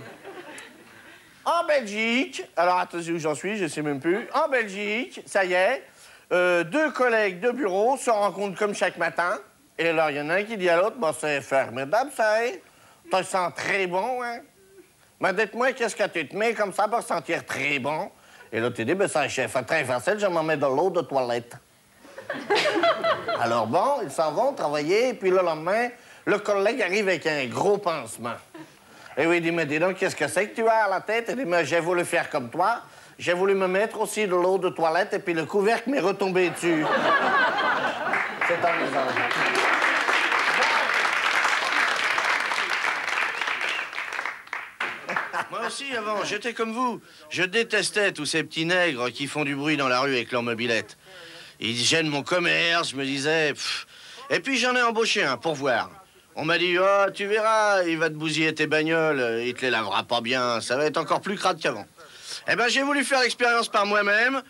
En Belgique, alors attention où j'en suis, je sais même plus. En Belgique, ça y est, 2 collègues de bureau se rencontrent comme chaque matin. Et alors, il y en a un qui dit à l'autre, bon, c'est formidable, ça, hein? Tu sens très bon, hein? Mais dites-moi, qu'est-ce que tu te mets comme ça pour sentir très bon? Et l'autre, il dit, ben, c'est chef, très facile, je m'en mets de l'eau de toilette. Alors bon, ils s'en vont travailler, et puis le lendemain, le collègue arrive avec un gros pansement. Et oui, il dit, mais dis donc, qu'est-ce que c'est que tu as à la tête? Il dit, mais j'ai voulu faire comme toi. J'ai voulu me mettre aussi de l'eau de toilette, et puis le couvercle m'est retombé dessus. C'est amusant. mais si, avant, j'étais comme vous. Je détestais tous ces petits nègres qui font du bruit dans la rue avec leur mobilette. Ils gênent mon commerce, je me disais... pff. Et puis j'en ai embauché un pour voir. On m'a dit, oh, tu verras, il va te bousiller tes bagnoles, il te les lavera pas bien, ça va être encore plus crade qu'avant. Eh ben, j'ai voulu faire l'expérience par moi-même,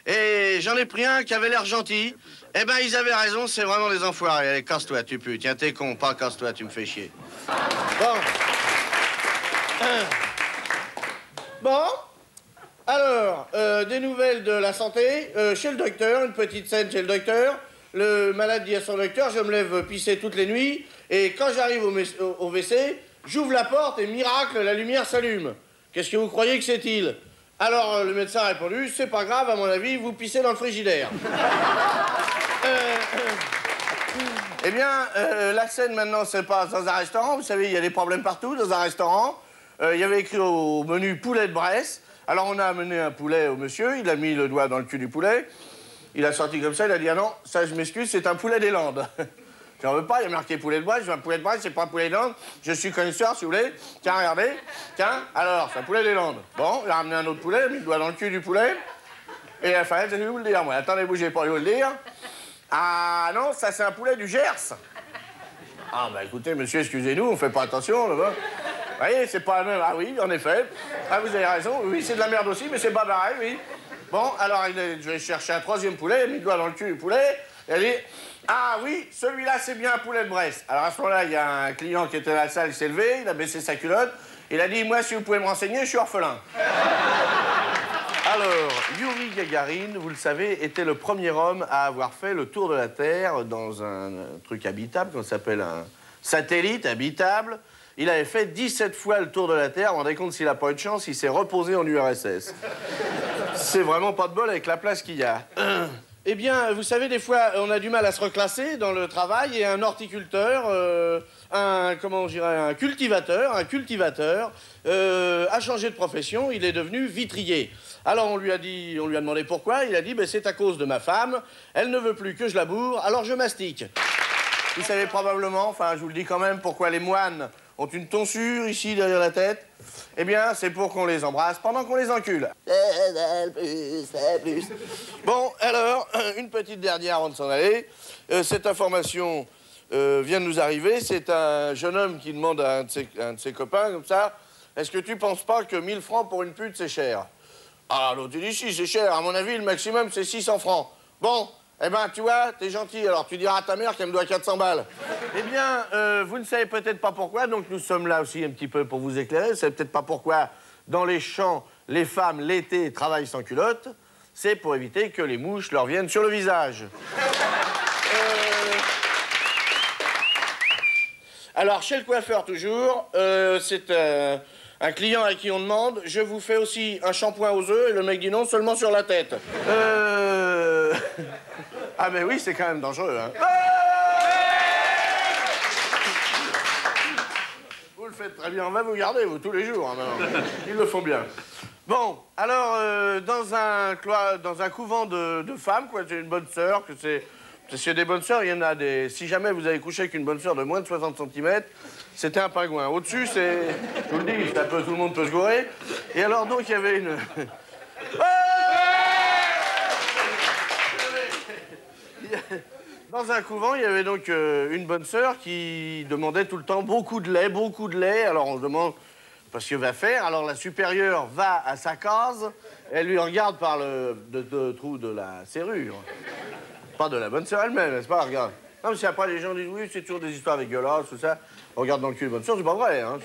et j'en ai pris un qui avait l'air gentil. Eh ben, ils avaient raison, c'est vraiment des enfoirés. Allez, casse-toi, tu pues. Tiens, t'es con, pas casse-toi, tu me fais chier. Bon. Bon. Alors, des nouvelles de la santé. Chez le docteur, une petite scène chez le docteur. Le malade dit à son docteur, je me lève pisser toutes les nuits, et quand j'arrive au WC, j'ouvre la porte et miracle, la lumière s'allume. Qu'est-ce que vous croyez que c'est-il? Alors, le médecin a répondu, c'est pas grave, à mon avis, vous pissez dans le frigidaire. Eh bien, la scène maintenant, c'est pas dans un restaurant. Vous savez, il y a des problèmes partout dans un restaurant. Il y avait écrit au menu poulet de Bresse. Alors, on a amené un poulet au monsieur. Il a mis le doigt dans le cul du poulet. Il a sorti comme ça. Il a dit, ah non, ça, je m'excuse, c'est un poulet des Landes. J'en veux pas, il y a marqué poulet de Bresse. Je veux un poulet de Bresse, c'est pas un poulet des Landes. Je suis connaisseur, si vous voulez. Tiens, regardez. Tiens, alors, c'est un poulet des Landes. Bon, il a ramené un autre poulet, il a mis le doigt dans le cul du poulet. Et à la fin, je vais vous le dire, moi. Attendez, bougez pas, je vais vous le dire. Ah non, ça c'est un poulet du Gers. Ah bah écoutez, monsieur, excusez-nous, on fait pas attention là-bas. Vous voyez, c'est pas le même. Ah oui, en effet. Ah, vous avez raison. Oui, c'est de la merde aussi, mais c'est pas pareil, oui. Bon, alors je vais chercher un troisième poulet, il a mis le doigt dans le cul du poulet. Et elle dit, ah oui, celui-là c'est bien un poulet de Bresse. Alors à ce moment-là, il y a un client qui était dans la salle, il s'est levé, il a baissé sa culotte. Il a dit, moi, si vous pouvez me renseigner, je suis orphelin. Alors, Yuri Gagarin, vous le savez, était le premier homme à avoir fait le tour de la Terre dans un truc habitable, qu'on s'appelle un satellite habitable. Il avait fait 17 fois le tour de la Terre. Vous vous rendez compte, s'il n'a pas eu de chance, il s'est reposé en URSS. C'est vraiment pas de bol avec la place qu'il y a. Eh bien, vous savez, des fois, on a du mal à se reclasser dans le travail, et un horticulteur, un cultivateur, a changé de profession, il est devenu vitrier. Alors on lui a demandé pourquoi, il a dit, ben, c'est à cause de ma femme, elle ne veut plus que je la bourre, alors je mastique. Vous savez probablement, enfin je vous le dis quand même, pourquoi les moines ont une tonsure ici derrière la tête? Eh bien, c'est pour qu'on les embrasse pendant qu'on les encule. Bon, alors, une petite dernière avant de s'en aller. Cette information vient de nous arriver. C'est un jeune homme qui demande à un de ses copains, comme ça, est-ce que tu penses pas que 1000 francs pour une pute, c'est cher? Ah, l'autre, il dit, si, c'est cher. À mon avis, le maximum, c'est 600 francs. Bon, eh ben, tu vois, t'es gentil, alors tu diras à ta mère qu'elle me doit 400 balles. Eh bien, vous ne savez peut-être pas pourquoi, donc nous sommes là aussi un petit peu pour vous éclairer. Vous savez peut-être pas pourquoi, dans les champs, les femmes, l'été, travaillent sans culotte. C'est pour éviter que les mouches leur viennent sur le visage. Alors, chez le coiffeur, toujours, c'est un client à qui on demande, je vous fais aussi un shampoing aux œufs, et le mec dit non, seulement sur la tête. Ah, mais oui, c'est quand même dangereux, hein. Vous le faites très bien, on va vous garder, vous, tous les jours, hein, maintenant. Ils le font bien. Bon, alors, dans un couvent de femmes, quoi, j'ai une bonne sœur, que c'est des bonnes sœurs, il y en a des... Si jamais vous avez couché avec une bonne sœur de moins de 60 cm, c'était un pingouin. Au-dessus, c'est... Je vous le dis, tout le monde peut se gourer. Et alors, donc, il y avait une... Dans un couvent, il y avait donc une bonne sœur qui demandait tout le temps beaucoup de lait, beaucoup de lait. Alors, on se demande... Parce qu'il va faire, alors la supérieure va à sa case, elle lui regarde par le trou de la serrure. Pas de la bonne sœur elle-même, n'est-ce pas? Regarde. Non, mais si après les gens disent oui, c'est toujours des histoires dégueulasses, tout ça. On regarde dans le cul de bonne sœur, c'est pas vrai, hein.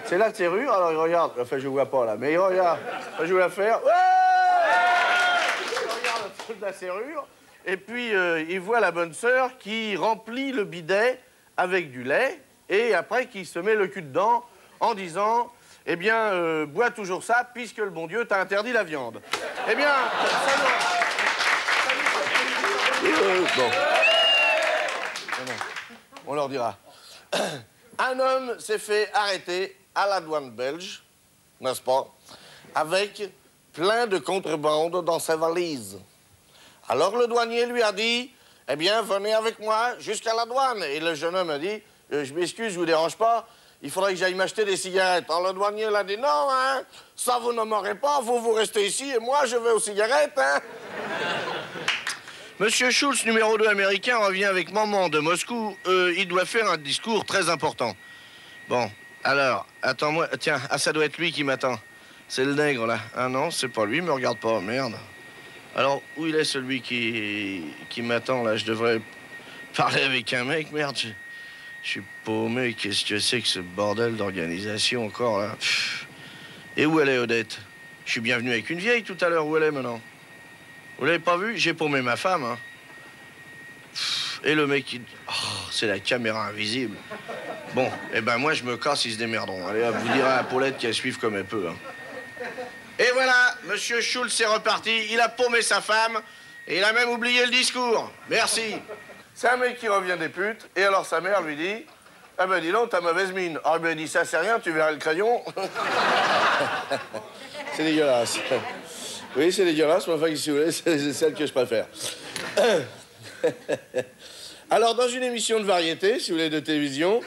C'est la serrure, alors il regarde. Enfin, je vois pas là, mais il regarde. Enfin, je vais la faire. Ouais, il regarde le trou de la serrure, et puis il voit la bonne sœur qui remplit le bidet avec du lait, et après qui se met le cul dedans en disant, eh bien, bois toujours ça, puisque le bon Dieu t'a interdit la viande. Eh bien, ça bon. On leur dira. Un homme s'est fait arrêter à la douane belge, n'est-ce pas, avec plein de contrebande dans sa valise. Alors le douanier lui a dit, eh bien, venez avec moi jusqu'à la douane. Et le jeune homme a dit, je m'excuse, je vous dérange pas, il faudrait que j'aille m'acheter des cigarettes. Alors le douanier l'a dit, non, hein, ça vous n'en m'aurez pas, vous restez ici et moi je vais aux cigarettes, hein. Monsieur Schulz, numéro 2 américain, revient avec maman de Moscou. Il doit faire un discours très important. Bon, alors, attends-moi. Tiens, ça doit être lui qui m'attend. C'est le nègre, là. Ah non, c'est pas lui, me regarde pas, merde. Alors, où il est celui qui m'attend, là? Je devrais parler avec un mec, merde. Je suis paumé, qu'est-ce que c'est que ce bordel d'organisation encore, là? Pff. Et où elle est, Odette? Je suis bien venu avec une vieille tout à l'heure, où elle est maintenant? Vous l'avez pas vu? J'ai paumé ma femme, hein. Pff. Et le mec, oh, c'est la caméra invisible. Bon, eh ben moi, je me casse, ils se démerderont. Allez, vous direz à Paulette qu'elle suive comme elle peut, hein. Et voilà, Monsieur Schulz est reparti, il a paumé sa femme, et il a même oublié le discours. Merci. C'est un mec qui revient des putes, et alors sa mère lui dit, ah ben dis donc, t'as mauvaise mine. Ah ben dis ça, c'est rien, tu verras le crayon. C'est dégueulasse. Oui, c'est dégueulasse, mais enfin, si vous voulez, c'est celle que je préfère. Alors, dans une émission de variété, si vous voulez, de télévision,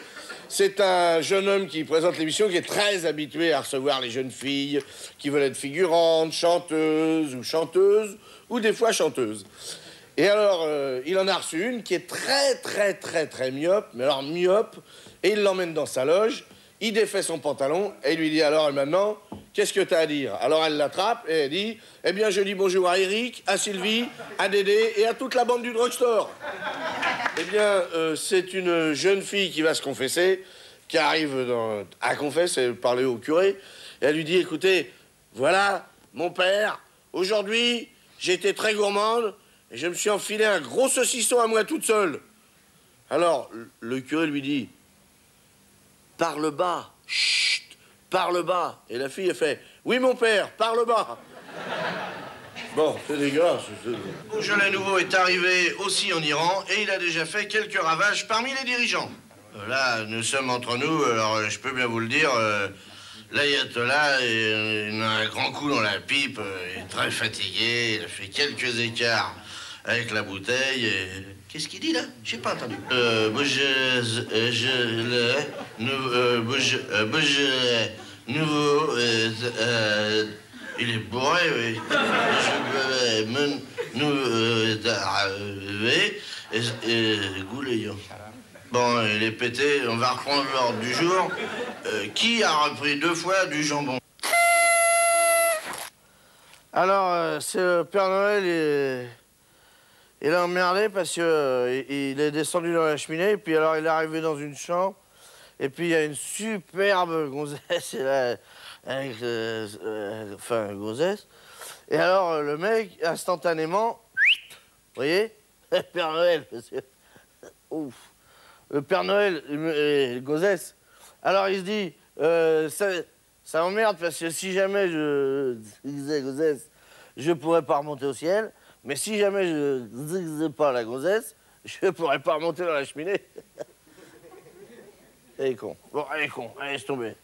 c'est un jeune homme qui présente l'émission qui est très habitué à recevoir les jeunes filles qui veulent être figurantes, chanteuses, ou des fois chanteuses. Et alors, il en a reçu une qui est très myope, mais alors myope, et il l'emmène dans sa loge, il défait son pantalon, et il lui dit, alors, et maintenant, qu'est-ce que t'as à dire? Alors elle l'attrape, et elle dit, eh bien, je dis bonjour à Eric, à Sylvie, à Dédé, et à toute la bande du drugstore. Eh bien, c'est une jeune fille qui va se confesser, qui arrive à confesser, parler au curé, et elle lui dit, écoutez, voilà, mon père, aujourd'hui, j'ai été très gourmande, et je me suis enfilé un gros saucisson à moi toute seule. Alors, le curé lui dit, parle bas, chut, parle bas. Et la fille, elle fait, oui, mon père, parle bas. Bon, c'est dégueulasse. Beaujolais nouveau est arrivé aussi en Iran et il a déjà fait quelques ravages parmi les dirigeants. Là, nous sommes entre nous, alors je peux bien vous le dire, l'ayatollah, il a un grand coup dans la pipe, il est très fatigué, il a fait quelques écarts avec la bouteille et... Qu'est-ce qu'il dit, là? J'ai pas entendu. Nouveau, il est bourré, oui. Nous arrivé et goulayant. Bon, il est pété, on va reprendre l'ordre du jour. Qui a repris 2 fois du jambon? Alors, c'est le Père Noël et... Il est emmerdé parce que il est descendu dans la cheminée, et puis alors il est arrivé dans une chambre, et puis il y a une superbe gonzesse, et là, avec, enfin, gonzesse, et alors le mec, instantanément, vous voyez, le Père Noël, parce que, ouf, le Père Noël et le gonzesse, alors il se dit, ça m'emmerde parce que si jamais je disais gonzesse, je pourrais pas remonter au ciel. Mais si jamais je ne zigzais pas la gonzesse, je ne pourrais pas remonter dans la cheminée. Elle est con. Bon, elle est con. Allez, laisse tomber.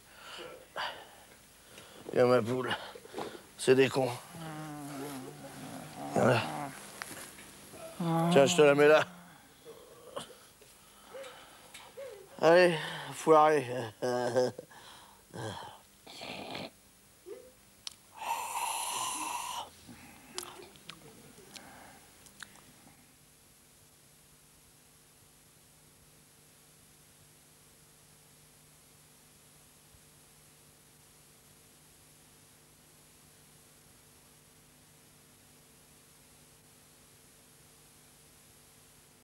Viens, ma poule. C'est des cons. Voilà. Tiens, je te la mets là. Allez, foiré.